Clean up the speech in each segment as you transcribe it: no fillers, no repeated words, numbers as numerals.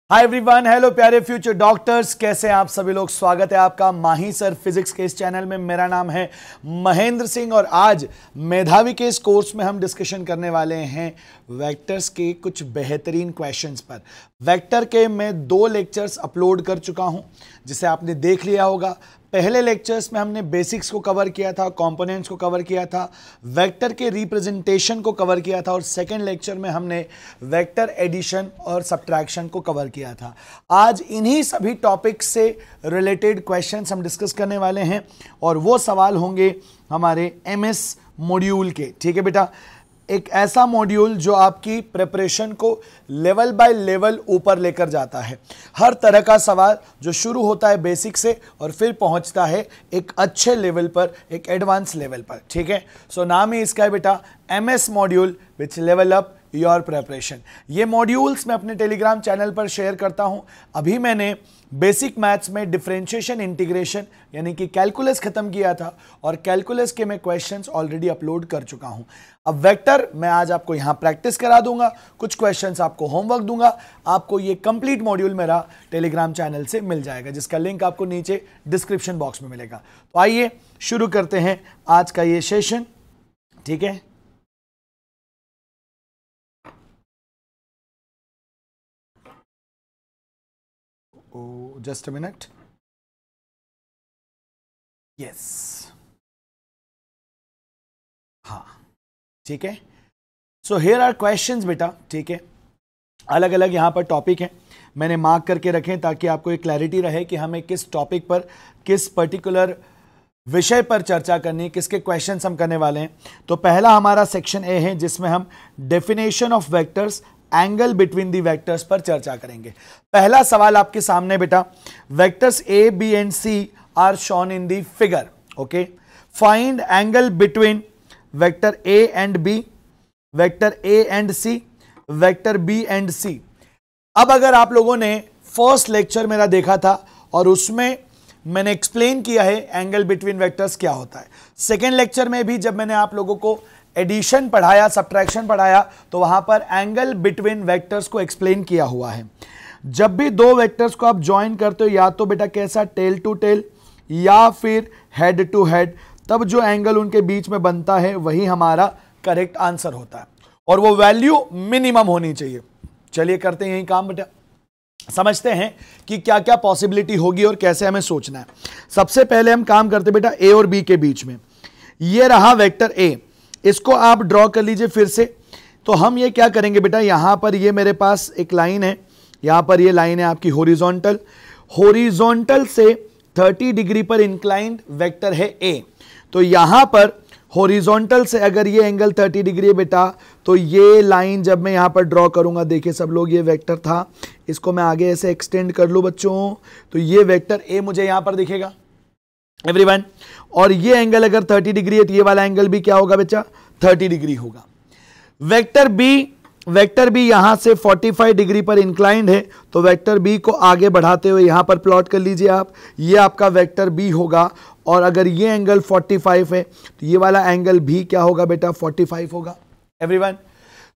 Hi everyone, hello प्यारे future doctors, कैसे हैं आप सभी लोग। स्वागत है आपका माही सर फिजिक्स के इस चैनल में। मेरा नाम है महेंद्र सिंह और आज मेधावी के इस कोर्स में हम डिस्कशन करने वाले हैं वेक्टर्स के कुछ बेहतरीन क्वेश्चंस पर। वेक्टर के मैं 2 लेक्चर्स अपलोड कर चुका हूं जिसे आपने देख लिया होगा। पहले लेक्चर्स में हमने बेसिक्स को कवर किया था, कंपोनेंट्स को कवर किया था, वेक्टर के रिप्रेजेंटेशन को कवर किया था और सेकंड लेक्चर में हमने वेक्टर एडिशन और सब्ट्रैक्शन को कवर किया था। आज इन्हीं सभी टॉपिक्स से रिलेटेड क्वेश्चंस हम डिस्कस करने वाले हैं और वो सवाल होंगे हमारे एमएस मॉड्यूल के। ठीक है बेटा, एक ऐसा मॉड्यूल जो आपकी प्रिपरेशन को लेवल बाय लेवल ऊपर लेकर जाता है। हर तरह का सवाल जो शुरू होता है बेसिक से और फिर पहुंचता है एक अच्छे लेवल पर, एक एडवांस लेवल पर। ठीक है, सो नाम ही इसका है बेटा MS module which level up your preparation. ये मॉड्यूल्स मैं अपने टेलीग्राम चैनल पर शेयर करता हूं। अभी मैंने बेसिक मैथ्स में डिफरेंशिएशन इंटीग्रेशन यानी कि कैलकुलस खत्म किया था और कैलकुलस के मैं क्वेश्चंस ऑलरेडी अपलोड कर चुका हूं। अब वेक्टर मैं आज आपको यहां प्रैक्टिस करा दूंगा, कुछ क्वेश्चंस आपको होमवर्क दूंगा। आपको ये कंप्लीट मॉड्यूल मेरा टेलीग्राम चैनल से मिल जाएगा जिसका लिंक आपको नीचे डिस्क्रिप्शन बॉक्स में मिलेगा। तो आइए शुरू करते हैं आज का ये सेशन। ठीक है, just a minute. Yes. हाँ, ठीक है। So here are questions बेटा। ठीक है, अलग अलग यहां पर टॉपिक हैं, मैंने मार्क करके रखे ताकि आपको एक क्लैरिटी रहे कि हमें किस टॉपिक पर, किस पर्टिकुलर विषय पर चर्चा करनी है, किसके क्वेश्चंस हम करने वाले हैं। तो पहला हमारा सेक्शन ए है जिसमें हम definition of vectors, angle between the vectors पर चर्चा करेंगे। पहला सवाल आपके सामने बेटा, vectors A B and C are shown in the figure. Okay, find angle between vector A and B, vector A and C, vector B and C. अब अगर आप लोगों ने फर्स्ट लेक्चर मेरा देखा था और उसमें मैंने एक्सप्लेन किया है एंगल बिटवीन वेक्टर्स क्या होता है। सेकेंड लेक्चर में भी जब मैंने आप लोगों को एडिशन पढ़ाया, सब्ट्रैक्शन पढ़ाया, तो वहां पर एंगल बिटवीन वेक्टर्स को एक्सप्लेन किया हुआ है। जब भी 2 वेक्टर्स को आप ज्वाइन करते हो, या तो बेटा कैसा, टेल टू टेल या फिर हेड टू हेड, तब जो एंगल उनके बीच में बनता है वही हमारा करेक्ट आंसर होता है और वो वैल्यू मिनिमम होनी चाहिए। चलिए करते हैं यही काम बेटा, समझते हैं कि क्या क्या पॉसिबिलिटी होगी और कैसे हमें सोचना है। सबसे पहले हम काम करते बेटा ए और बी के बीच में। ये रहा वेक्टर ए, इसको आप ड्रॉ कर लीजिए फिर से। तो हम ये क्या करेंगे बेटा, यहां पर ये मेरे पास एक लाइन है, यहां पर ये लाइन है आपकी हॉरिजॉन्टल। हॉरिजॉन्टल से 30 डिग्री पर इंक्लाइंड वेक्टर है ए। तो यहां पर हॉरिजॉन्टल से अगर ये एंगल 30 डिग्री है बेटा, तो ये लाइन जब मैं यहां पर ड्रॉ करूंगा, देखिए सब लोग, ये वेक्टर था, इसको मैं आगे ऐसे एक्सटेंड कर लूं बच्चों, तो ये वेक्टर ए मुझे यहां पर दिखेगा एवरीवन। और ये एंगल अगर 30 डिग्री है तो ये वाला एंगल भी क्या होगा बच्चा, 30 डिग्री होगा। वेक्टर बी यहां से 45 डिग्री पर इंक्लाइंड है, तो वेक्टर बी को आगे बढ़ाते हुए यहां पर प्लॉट कर लीजिए आप, ये आपका वेक्टर बी होगा। और अगर ये एंगल 45 है तो ये वाला एंगल भी क्या होगा बेटा, 45 होगा एवरीवन।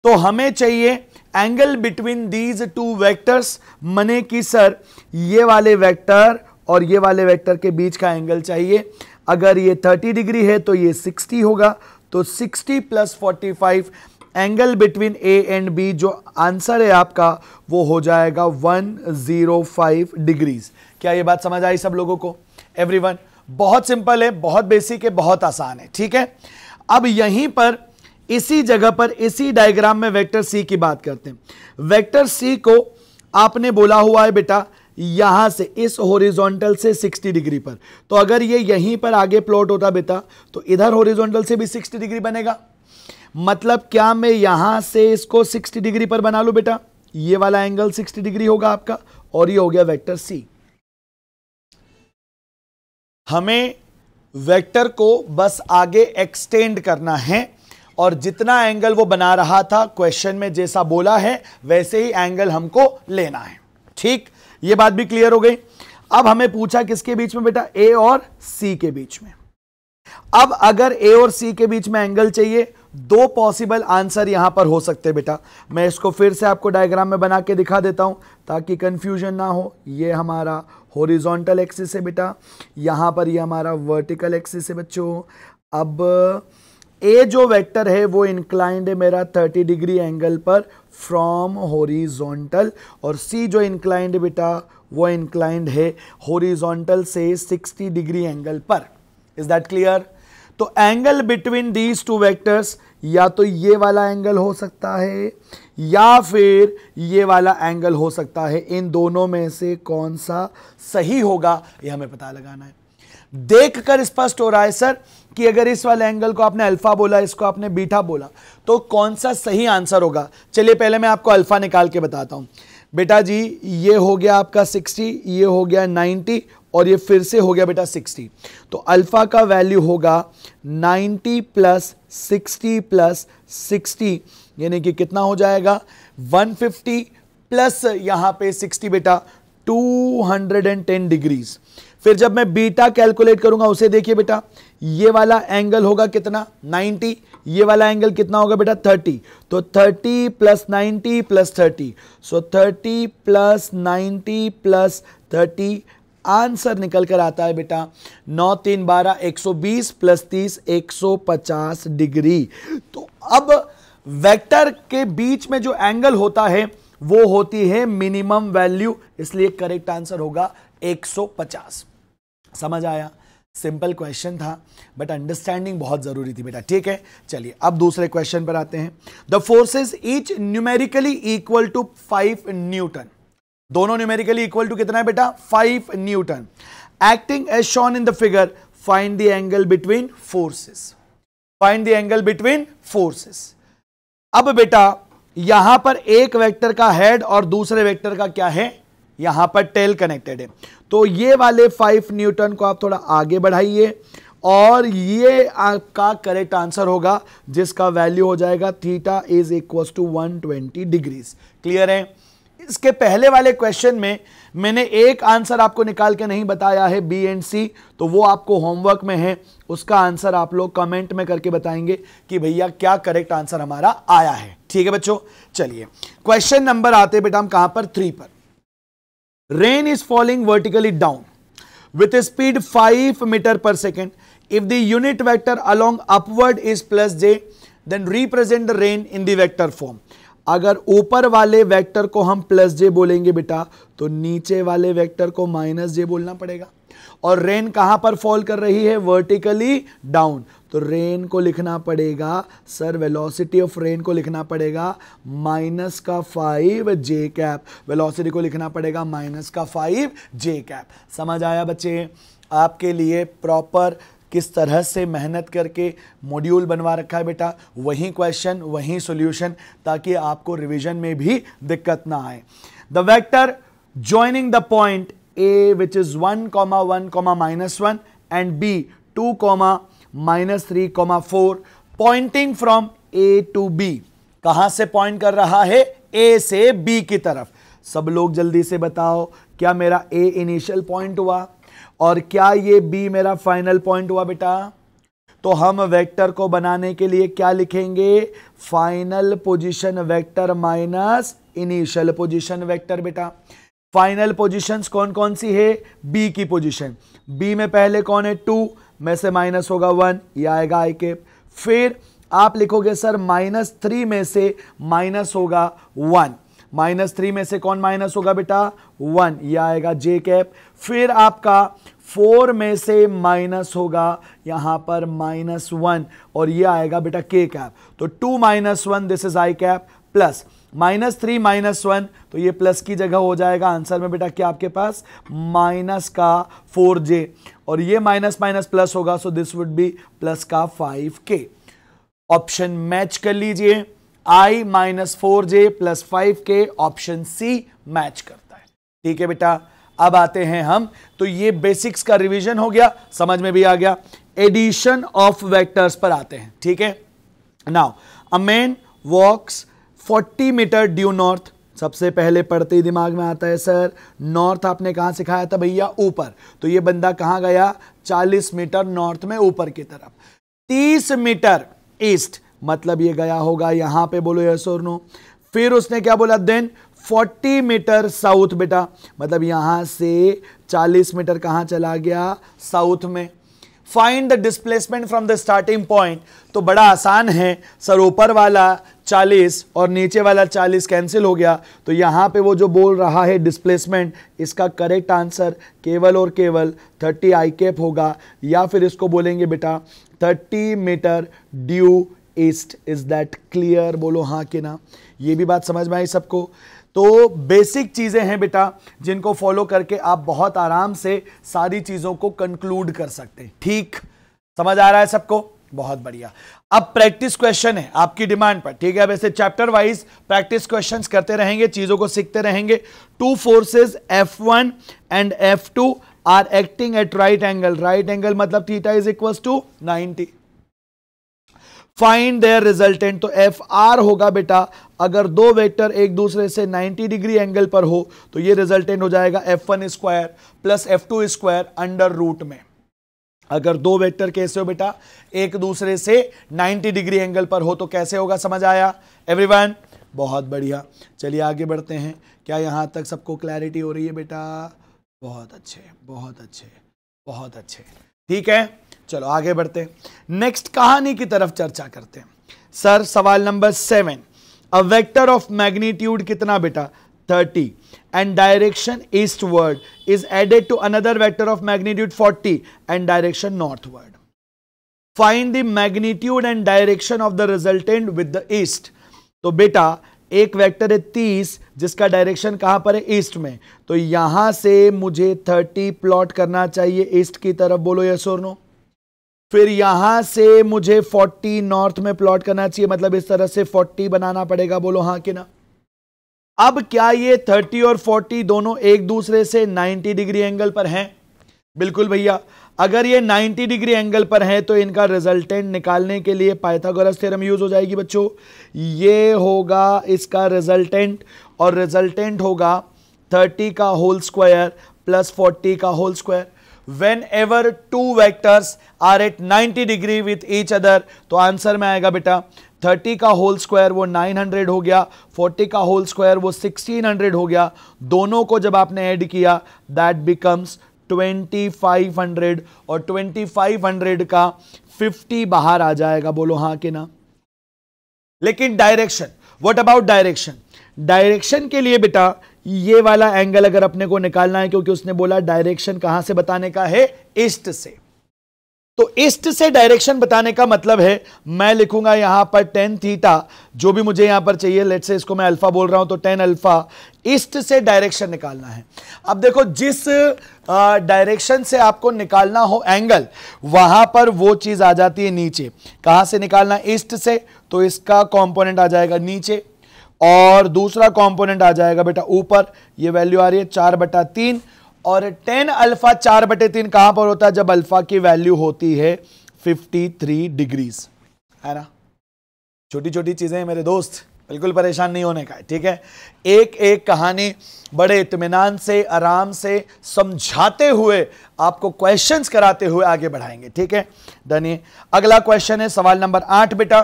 तो हमें चाहिए एंगल बिटवीन दीज 2 वेक्टर्स, मने कि सर ये वाले वेक्टर और ये वाले वेक्टर के बीच का एंगल चाहिए। अगर ये 30 डिग्री है तो ये 60 होगा, तो 60 plus 45 angle between A and B, जो आंसर है आपका वो हो जाएगा 105 डिग्रीज। क्या ये बात समझ आई सब लोगों को एवरीवन? बहुत सिंपल है, बहुत बेसिक है, बहुत आसान है। ठीक है, अब यहीं पर इसी जगह पर, इसी डायग्राम में वेक्टर सी की बात करते हैं। वेक्टर सी को आपने बोला हुआ है बेटा यहां से इस हॉरिजॉन्टल से 60 डिग्री पर, तो अगर ये यहीं पर आगे प्लॉट होता बेटा तो इधर हॉरिजॉन्टल से भी 60 डिग्री बनेगा। मतलब क्या मैं यहां से इसको 60 डिग्री पर बना लूं बेटा, ये वाला एंगल 60 डिग्री होगा आपका और ये हो गया वेक्टर सी। हमें वेक्टर को बस आगे एक्सटेंड करना है और जितना एंगल वो बना रहा था क्वेश्चन में जैसा बोला है वैसे ही एंगल हमको लेना है। ठीक, ये बात भी क्लियर हो गई। अब हमें पूछा किसके बीच में बेटा, ए और सी के बीच में। अब अगर ए और सी के बीच में एंगल चाहिए दो पॉसिबल आंसर यहां पर हो सकते हैं बेटा। मैं इसको फिर से आपको डायग्राम में बना के दिखा देता हूं ताकि कंफ्यूजन ना हो। ये हमारा हॉरिजॉन्टल एक्सिस है बेटा, यहां पर ये हमारा वर्टिकल एक्सिस है बच्चों। अब ए जो वेक्टर है वो इंक्लाइंड है मेरा 30 डिग्री एंगल पर फ्रॉम हॉरिजॉन्टल, और सी जो इंक्लाइंड है बेटा वो इंक्लाइंड है हॉरिजॉन्टल से 60 डिग्री एंगल पर। Is that clear? तो angle between these two vectors या तो ये वाला एंगल हो सकता है या फिर ये वाला एंगल हो सकता है। इन दोनों में से कौन सा सही होगा ये हमें पता लगाना है। देखकर स्पष्ट हो रहा है सर कि अगर इस वाले एंगल को आपने अल्फा बोला, इसको आपने बीटा बोला, तो कौन सा सही आंसर होगा। चलिए पहले मैं आपको अल्फा निकाल के बताता हूं बेटा जी। ये हो गया आपका 60, ये हो गया 90 और ये फिर से हो गया बेटा 60। तो अल्फा का वैल्यू होगा 90 प्लस 60 प्लस 60, यानी कि कितना हो जाएगा 150 प्लस यहां पे 60 बेटा 210 डिग्रीज। फिर जब मैं बीटा कैलकुलेट करूंगा उसे देखिए बेटा, ये वाला एंगल होगा कितना 90, ये वाला एंगल कितना होगा बेटा 30। तो 30 प्लस 90 प्लस 30, सो 30 प्लस 90 प्लस 30, आंसर निकल कर आता है बेटा 9 3 12 120 प्लस 30 150 डिग्री। तो अब वेक्टर के बीच में जो एंगल होता है वो होती है मिनिमम वैल्यू, इसलिए करेक्ट आंसर होगा 150। समझ आया? सिंपल क्वेश्चन था बट अंडरस्टैंडिंग बहुत जरूरी थी बेटा। ठीक है, चलिए अब दूसरे क्वेश्चन पर आते हैं। The forces each numerically equal to 5 newton. दोनों न्यूमेरिकली इक्वल टू कितना है बेटा 5 newton. Acting as shown in the figure, find the angle between forces. Find the angle between forces. अब बेटा यहां पर एक वेक्टर का हेड और दूसरे वेक्टर का क्या है, यहां पर टेल कनेक्टेड है। तो ये वाले 5 न्यूटन को आप थोड़ा आगे बढ़ाइए और ये आपका करेक्ट आंसर होगा जिसका वैल्यू हो जाएगा theta is equal to 120 degrees. Clear है? इसके पहले वाले क्वेश्चन में मैंने एक आंसर आपको निकाल के नहीं बताया है बी एंड सी, तो वो आपको होमवर्क में है, उसका आंसर आप लोग कमेंट में करके बताएंगे कि भैया क्या करेक्ट आंसर हमारा आया है। ठीक है बच्चों, चलिए क्वेश्चन नंबर आते बेटा हम कहां पर 3 पर। Rain is falling vertically down with a speed 5 meter per second. If the unit vector along upward is plus j, then represent the rain in the vector form. अगर ऊपर वाले वेक्टर को हम प्लस जे बोलेंगे बेटा तो नीचे वाले वेक्टर को माइनस जे बोलना पड़ेगा। और रेन कहां पर फॉल कर रही है, वर्टिकली डाउन, तो रेन को लिखना पड़ेगा सर, वेलोसिटी ऑफ रेन को लिखना पड़ेगा माइनस का 5 जे कैप, वेलोसिटी को लिखना पड़ेगा माइनस का 5 जे कैप। समझ आया बच्चे? आपके लिए प्रॉपर किस तरह से मेहनत करके मॉड्यूल बनवा रखा है बेटा, वही क्वेश्चन वही सॉल्यूशन, ताकि आपको रिवीजन में भी दिक्कत ना आए। The vector joining the point A which is 1, 1, -1 and B 2, -3, 4 pointing from A to B। कहां से पॉइंट कर रहा है, A से B की तरफ। सब लोग जल्दी से बताओ, क्या मेरा A इनिशियल पॉइंट हुआ और क्या ये B मेरा फाइनल पॉइंट हुआ बेटा? तो हम वेक्टर को बनाने के लिए क्या लिखेंगे, final position vector minus initial position vector बेटा। फाइनल पोजीशंस कौन कौन सी है, बी की पोजीशन, बी में पहले कौन है 2 में से माइनस होगा 1, ये आएगा आई कैप। फिर आप लिखोगे सर -3 में से माइनस होगा 1, -3 में से कौन माइनस होगा बेटा 1, ये आएगा जे कैप। फिर आपका 4 में से माइनस होगा यहां पर -1 और ये आएगा बेटा के कैप। तो 2 - 1 this is I cap, plus -3 -1 तो ये प्लस की जगह हो जाएगा आंसर में बेटा क्या आपके पास माइनस का 4j, और ये माइनस माइनस प्लस होगा, so this would be plus का 5k। ऑप्शन मैच कर लीजिए, i -4j plus 5k, option C match करता है। ठीक है बेटा, अब आते हैं हम, तो ये बेसिक्स का रिवीजन हो गया, समझ में भी आ गया। एडिशन ऑफ वेक्टर्स पर आते हैं। ठीक है, now a man walks 40 metre due north. सबसे पहले पढ़ते ही दिमाग में आता है सर नॉर्थ आपने कहां सिखाया था भैया, ऊपर, तो ये बंदा कहां गया 40 मीटर नॉर्थ में ऊपर की तरफ। 30 मीटर ईस्ट मतलब ये गया होगा यहां पे, बोलो यस और नो। फिर उसने क्या बोला, देन 40 मीटर साउथ बेटा, मतलब यहां से 40 मीटर कहां चला गया, साउथ में। Find the displacement from the starting point, तो बड़ा आसान है सर, ऊपर वाला 40 और नीचे वाला 40 कैंसिल हो गया, तो यहां पे वो जो बोल रहा है डिस्प्लेसमेंट, इसका करेक्ट आंसर केवल और केवल 30 आई कैप होगा, या फिर इसको बोलेंगे बेटा 30 metre due east. Is that clear, बोलो हाँ कि ना। ये भी बात समझ में आई सबको। तो बेसिक चीजें हैं बेटा जिनको फॉलो करके आप बहुत आराम से सारी चीजों को कंक्लूड कर सकते हैं। ठीक, समझ आ रहा है सबको, बहुत बढ़िया। अब प्रैक्टिस क्वेश्चन है आपकी डिमांड पर, ठीक है। वैसे चैप्टर वाइज प्रैक्टिस क्वेश्चंस करते रहेंगे, चीजों को सीखते रहेंगे। Two forces F1 and F2 are acting at right angle, right angle मतलब theta is equal to 90। Find their resultant, तो एफ आर होगा बेटा, अगर दो वेक्टर एक दूसरे से 90 डिग्री एंगल पर हो तो ये रिजल्टेंट हो जाएगा F1 square plus F2 square under root में। अगर दो वेक्टर कैसे हो बेटा, एक दूसरे से 90 डिग्री एंगल पर हो तो कैसे होगा, समझ आया एवरीवन, बहुत बढ़िया। चलिए आगे बढ़ते हैं। क्या यहां तक सबको क्लैरिटी हो रही है बेटा? बहुत अच्छे, बहुत अच्छे, बहुत अच्छे, ठीक है। चलो आगे बढ़ते हैं, नेक्स्ट कहानी की तरफ चर्चा करते हैं। सर सवाल number 7, a vector of magnitude कितना बेटा 30 and direction eastward is added to another vector of magnitude 40 and direction northward. Find the magnitude and direction of the resultant with the east. तो बेटा एक वेक्टर है 30 जिसका direction कहां पर है, ईस्ट में, तो यहां से मुझे 30 प्लॉट करना चाहिए ईस्ट की तरफ, बोलो यस और नो। फिर यहां से मुझे 40 नॉर्थ में प्लॉट करना चाहिए, मतलब इस तरह से 40 बनाना पड़ेगा, बोलो हाँ कि ना। अब क्या ये 30 और 40 दोनों एक दूसरे से 90 डिग्री एंगल पर हैं? बिल्कुल भैया, अगर ये 90 डिग्री एंगल पर है तो इनका रिजल्टेंट निकालने के लिए पाइथागोरस थ्योरम यूज हो जाएगी बच्चों। ये होगा इसका रिजल्टेंट, और रिजल्टेंट होगा 30 का होल स्क्वायर प्लस 40 का whole square. Whenever two vectors are at 90 degree with each other, तो आंसर में आएगा बेटा 30 का होल स्क्वायर वो 900 हो गया, 40 का होल स्क्वायर वो 1600 हो गया। दोनों को जब आपने ऐड किया दैट बिकम्स 2500, और 2500 का 50 बाहर आ जाएगा, बोलो हाँ कि ना। लेकिन direction, what about direction? Direction के लिए बेटा ये वाला एंगल अगर अपने को निकालना है, क्योंकि उसने बोला डायरेक्शन कहां से बताने का है, ईस्ट से, तो ईस्ट से डायरेक्शन बताने का मतलब है मैं लिखूंगा यहां पर tan थीटा, जो भी मुझे यहां पर चाहिए, लेट्स से इसको मैं अल्फा बोल रहा हूं, तो tan अल्फा, ईस्ट से डायरेक्शन निकालना है। अब देखो जिस डायरेक्शन से आपको निकालना हो एंगल, वहां पर वो चीज आ जाती है नीचे। कहां से निकालना, ईस्ट से, तो इसका कंपोनेंट आ जाएगा नीचे, और दूसरा कंपोनेंट आ जाएगा बेटा ऊपर। ये वैल्यू आ रही है 4/3, और tan अल्फा 4/3 कहां पर होता है, जब अल्फा की वैल्यू होती है 53 डिग्रीज, है ना। छोटी छोटी चीजें मेरे दोस्त, बिल्कुल परेशान नहीं होने का है, ठीक है। एक एक कहानी बड़े इत्मीनान से, आराम से समझाते हुए, आपको क्वेश्चंस कराते हुए आगे बढ़ाएंगे, ठीक है। धन्य। अगला क्वेश्चन है सवाल नंबर 8 बेटा।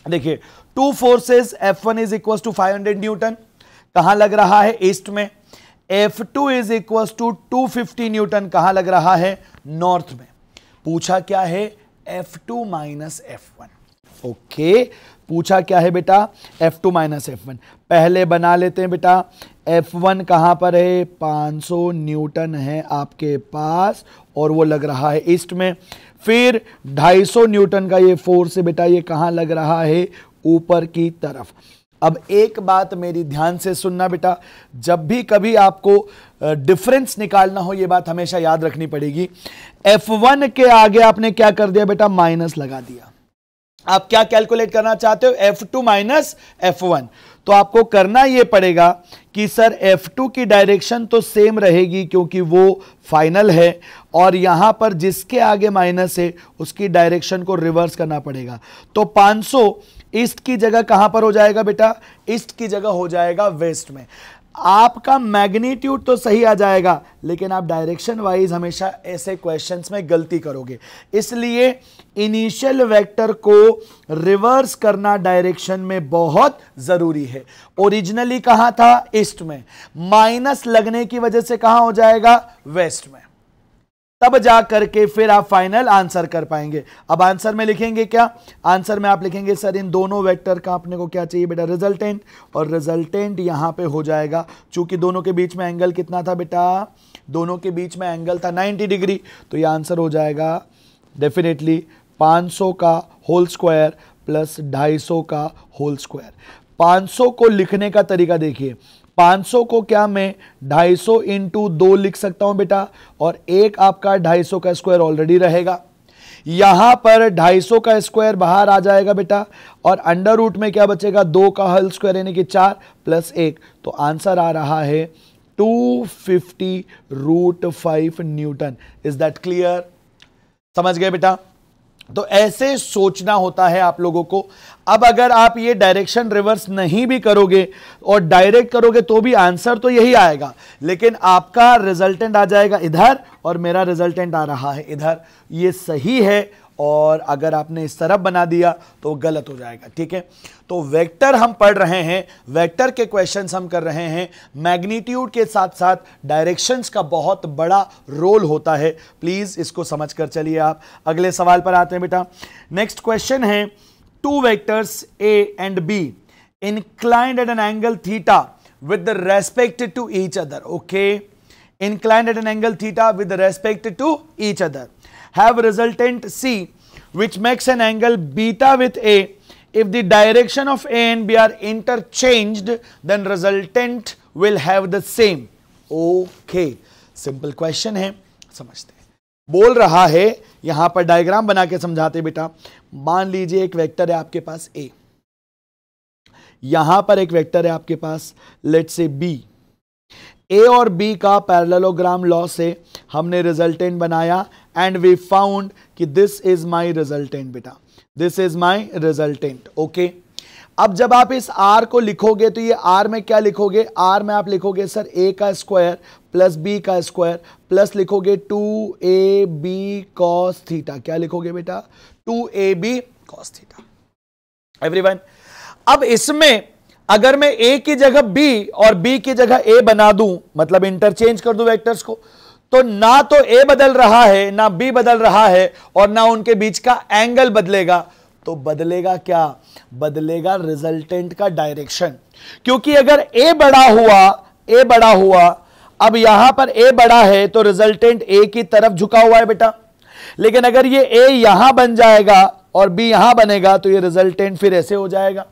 देखिए, two forces F1 is equal to 500 newton, कहां लग रहा है, ईस्ट में। F2 is equal to 250 Newton, कहां लग रहा है, नॉर्थ में। पूछा क्या है, F2 माइनस F1। ओके, पूछा क्या है बेटा, F2 माइनस F1। पहले बना लेते हैं बेटा, F1 कहां पर है, 500 न्यूटन है आपके पास, और वो लग रहा है ईस्ट में। फिर 250 न्यूटन का ये फोर्स है बेटा, ये कहां लग रहा है, ऊपर की तरफ। अब एक बात मेरी ध्यान से सुनना बेटा, जब भी कभी आपको डिफरेंस निकालना हो, ये बात हमेशा याद रखनी पड़ेगी। F1 के आगे आपने क्या कर दिया बेटा, माइनस लगा दिया। आप क्या कैलकुलेट करना चाहते हो, F2 माइनस F1, तो आपको करना यह पड़ेगा कि सर F2 की डायरेक्शन तो सेम रहेगी क्योंकि वो फाइनल है, और यहां पर जिसके आगे माइनस है उसकी डायरेक्शन को रिवर्स करना पड़ेगा। तो 500 ईस्ट की जगह कहां पर हो जाएगा बेटा, ईस्ट की जगह हो जाएगा वेस्ट में। आपका मैग्नीट्यूड तो सही आ जाएगा, लेकिन आप डायरेक्शन वाइज हमेशा ऐसे क्वेश्चंस में गलती करोगे। इसलिए इनिशियल वेक्टर को रिवर्स करना डायरेक्शन में बहुत जरूरी है। ओरिजिनली कहां था? ईस्ट में, माइनस लगने की वजह से कहां हो जाएगा? वेस्ट में। तब जा करके फिर आप फाइनल आंसर कर पाएंगे। अब आंसर में लिखेंगे क्या? आंसर में आप लिखेंगे सर इन दोनों वेक्टर का अपने को क्या चाहिए बेटा? रिजल्टेंट। और रिजल्टेंट यहां पे हो जाएगा, चूंकि दोनों के बीच में एंगल कितना था बेटा? दोनों के बीच में एंगल था 90 डिग्री। तो यह आंसर हो जाएगा डेफिनेटली 500 का होल स्क्वायर प्लस 250 का होल स्क्वायर। 500 को लिखने का तरीका देखिए, 500 को क्या मैं 250 इंटू 2 लिख सकता हूं बेटा, और एक आपका 250 का स्क्वायर ऑलरेडी रहेगा। यहां पर 250 का स्क्वायर बाहर आ जाएगा बेटा, और अंडर रूट में क्या बचेगा? 2 का होल स्क्वायर यानी कि 4 प्लस 1। तो आंसर आ रहा है 250√5 न्यूटन। Is that clear? समझ गए बेटा? तो ऐसे सोचना होता है आप लोगों को। अब अगर आप ये डायरेक्शन रिवर्स नहीं भी करोगे और डायरेक्ट करोगे तो भी आंसर तो यही आएगा, लेकिन आपका रिजल्टेंट आ जाएगा इधर और मेरा रिजल्टेंट आ रहा है इधर। ये सही है, और अगर आपने इस तरफ बना दिया तो गलत हो जाएगा। ठीक है, तो वेक्टर हम पढ़ रहे हैं, वेक्टर के क्वेश्चंस हम कर रहे हैं। मैग्नीट्यूड के साथ साथ डायरेक्शंस का बहुत बड़ा रोल होता है। प्लीज इसको समझकर चलिए। आप अगले सवाल पर आते हैं बेटा। नेक्स्ट क्वेश्चन है, two vectors A and B inclined at an angle theta with respect to each other. Okay, inclined at an angle theta with respect to each other have resultant C which makes an angle beta with A. If the direction of A and B are interchanged, then resultant will have the same. Okay, simple question है, समझते हैं। बोल रहा है, यहां पर diagram बना के समझाते बेटा। मान लीजिए एक वेक्टर है आपके पास A, यहां पर एक वेक्टर है आपके पास लेट्स से B। ए और बी का पैरेललोग्राम लॉ से हमने रिजल्टेंट बनाया एंड वी फाउंड कि दिस इज माय रिजल्टेंट बेटा, this is my resultant. Okay, अब जब आप इस आर को लिखोगे तो ये आर में क्या लिखोगे? आर में आप लिखोगे सर ए का स्क्वायर प्लस बी का स्क्वायर प्लस लिखोगे 2ab cos थीटा। क्या लिखोगे बेटा? 2ab cos theta. एवरीवन, अब इसमें अगर मैं ए की जगह बी और बी की जगह ए बना दूं, मतलब इंटरचेंज कर दूं वेक्टर्स को, तो ना तो ए बदल रहा है ना बी बदल रहा है और ना उनके बीच का एंगल बदलेगा। तो बदलेगा क्या? बदलेगा रिजल्टेंट का डायरेक्शन। क्योंकि अगर ए बड़ा हुआ, अब यहां पर ए बड़ा है तो रिजल्टेंट ए की तरफ झुका हुआ है बेटा। लेकिन अगर ये ए यहां बन जाएगा और बी यहां बनेगा तो ये रिजल्टेंट फिर ऐसे हो जाएगा।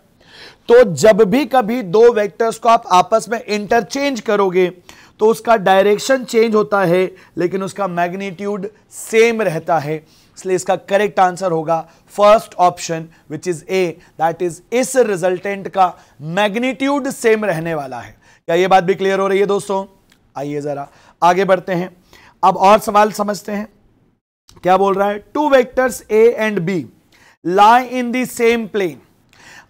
तो जब भी कभी दो वेक्टर्स को आप आपस में इंटरचेंज करोगे तो उसका डायरेक्शन चेंज होता है, लेकिन उसका मैग्नीट्यूड सेम रहता है। इसलिए इसका करेक्ट आंसर होगा first option which is a, that is इस रिजल्टेंट का मैग्नीट्यूड सेम रहने वाला है। क्या ये बात भी क्लियर हो रही है दोस्तों? आइए जरा आगे बढ़ते हैं, अब और सवाल समझते हैं। क्या बोल रहा है? Two vectors A and B lie in the same plane.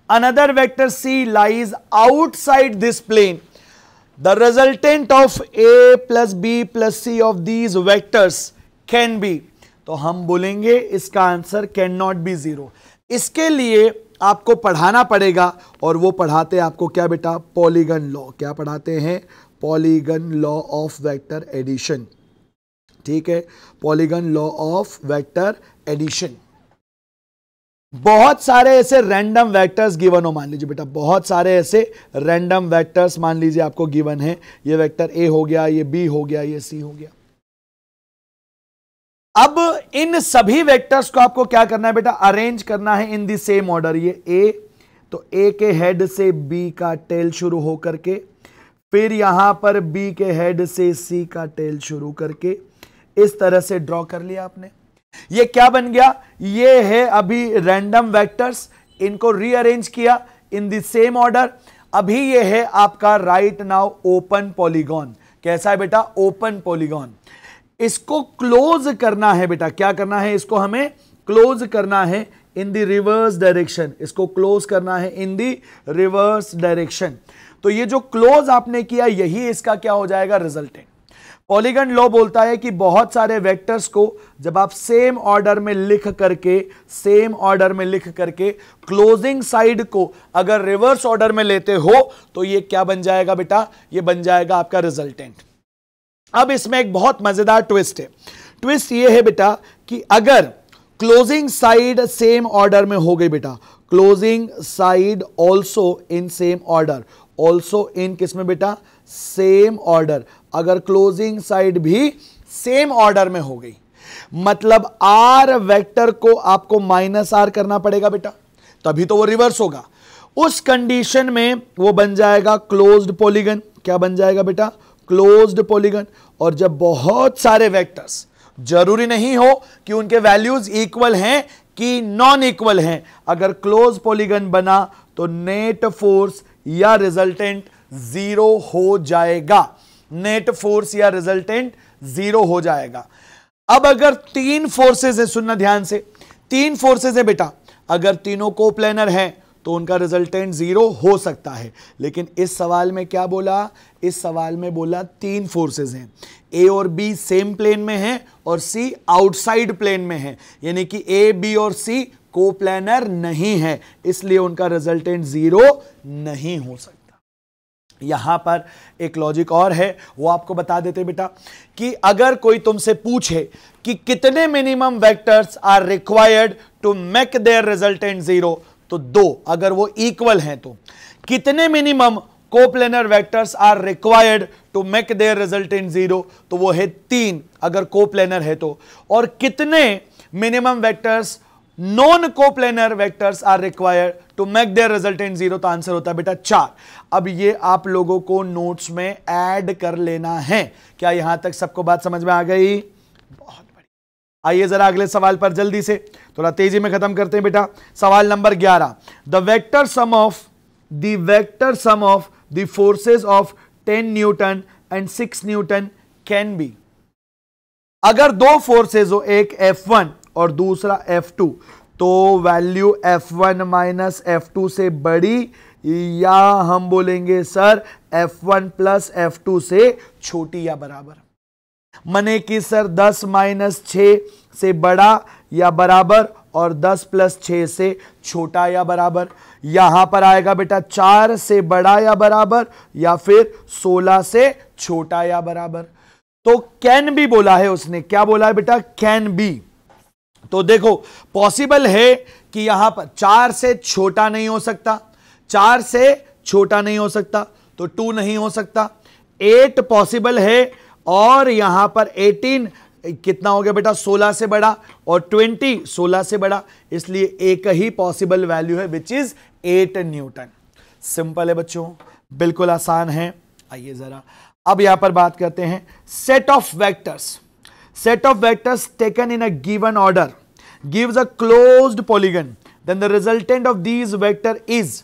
Another vector C lies outside this plane. The resultant of A plus B plus C of these vectors can be. तो हम बोलेंगे इसका आंसर कैन नॉट बी 0। इसके लिए आपको पढ़ाना पड़ेगा, और वो पढ़ाते हैं आपको क्या बेटा? Polygon law. क्या पढ़ाते हैं? Polygon law of vector addition. ठीक है, polygon law of vector addition. बहुत सारे ऐसे रैंडम वेक्टर्स गिवन हो, मान लीजिए बेटा बहुत सारे ऐसे रैंडम वेक्टर्स मान लीजिए आपको गिवन है। ये वेक्टर ए हो गया, ये बी हो गया, ये सी हो गया। अब इन सभी वेक्टर्स को आपको क्या करना है बेटा? अरेंज करना है इन द सेम ऑर्डर। ये ए, तो ए के हेड से बी का टेल शुरू हो करके, फिर यहां पर बी के हेड से सी का टेल शुरू करके इस तरह से ड्रॉ कर लिया आपने। ये क्या बन गया? ये है अभी रैंडम वेक्टर्स, इनको रीअरेंज किया इन द सेम ऑर्डर। अभी ये है आपका राइट नाउ ओपन पॉलीगॉन। कैसा है बेटा? Open polygon. इसको क्लोज करना है बेटा। क्या करना है? इसको हमें क्लोज करना है इन द रिवर्स डायरेक्शन। इसको क्लोज करना है इन द रिवर्स डायरेक्शन। तो ये जो क्लोज आपने किया यही इसका क्या हो जाएगा, रिजल्टेंट। पॉलीगन लॉ बोलता है कि बहुत सारे वेक्टर्स को जब आप सेम ऑर्डर में लिख करके क्लोजिंग साइड को अगर रिवर्स ऑर्डर में लेते हो तो ये क्या बन जाएगा बेटा, ये बन जाएगा आपका रिजल्टेंट। अब इसमें एक बहुत मजेदार ट्विस्ट है। ट्विस्ट ये है बेटा कि अगर क्लोजिंग साइड सेम ऑर्डर में हो गई बेटा, closing side also in same order, also in किसमें बेटा, सेम ऑर्डर। अगर क्लोजिंग साइड भी सेम ऑर्डर में हो गई मतलब आर वेक्टर को आपको माइनस आर करना पड़ेगा बेटा, तभी तो वो रिवर्स होगा। उस कंडीशन में वो बन जाएगा क्लोज्ड पॉलीगन। क्या बन जाएगा बेटा, क्लोज्ड पॉलीगन। और जब बहुत सारे वेक्टर्स, जरूरी नहीं हो कि उनके वैल्यूज इक्वल हैं कि नॉन इक्वल हैं, अगर क्लोज पॉलीगन बना तो नेट फोर्स या रिजल्टेंट जीरो हो जाएगा, नेट फोर्स या रिजल्टेंट जीरो हो जाएगा। अब अगर तीन फोर्सेस है, सुनना ध्यान से, तीन फोर्सेस है बेटा, अगर तीनों कोप्लेनर हैं तो उनका रिजल्टेंट जीरो हो सकता है। लेकिन इस सवाल में क्या बोला, इस सवाल में बोला तीन फोर्सेस हैं, ए और बी सेम प्लेन में हैं और सी आउटसाइड प्लेन में है, यानी कि ए बी और सी कोप्लेनर नहीं है, इसलिए उनका रिजल्टेंट जीरो नहीं हो सकता। यहां पर एक लॉजिक और है, वो आपको बता देते बेटा कि अगर कोई तुमसे पूछे कि कितने minimum vectors are required to make their resultant zero, तो दो, अगर वो इक्वल हैं तो। कितने minimum coplanar vectors are required to make their resultant zero, तो वो है तीन, अगर कोप्लेनर है तो। और कितने minimum vectors non coplanar vectors are required to make their resultant zero, तो आंसर होता है बेटा चार। अब ये आप लोगों को नोट्स में ऐड कर लेना है। क्या यहां तक सबको बात समझ में आ गई? बहुत बढ़िया। आइए जरा अगले सवाल पर जल्दी से, थोड़ा तेजी में खत्म करते हैं बेटा। सवाल number 11, the vector sum of the forces of 10 Newton and 6 Newton can be. अगर दो फोर्सेस हो, एक F1 और दूसरा F2, तो वैल्यू F1 माइनस F2 से बड़ी, या हम बोलेंगे सर F1 प्लस F2 से छोटी या बराबर। मने कि सर 10 माइनस 6 से बड़ा या बराबर और 10 प्लस 6 से छोटा या बराबर। यहां पर आएगा बेटा 4 से बड़ा या बराबर या फिर 16 से छोटा या बराबर। तो कैन बी बोला है उसने, क्या बोला है बेटा, कैन बी। तो देखो पॉसिबल है कि यहां पर 4 से छोटा नहीं हो सकता, 4 से छोटा नहीं हो सकता तो 2 नहीं हो सकता। 8 पॉसिबल है और यहां पर 18 कितना हो गया बेटा, 16 से बड़ा, और 20 16 से बड़ा, इसलिए एक ही पॉसिबल वैल्यू है विच इज 8 न्यूटन। सिंपल है बच्चों, बिल्कुल आसान है। आइए जरा अब यहां पर बात करते हैं set of vectors. Set of vectors taken in a given order gives a closed polygon. Then the resultant of these vector is.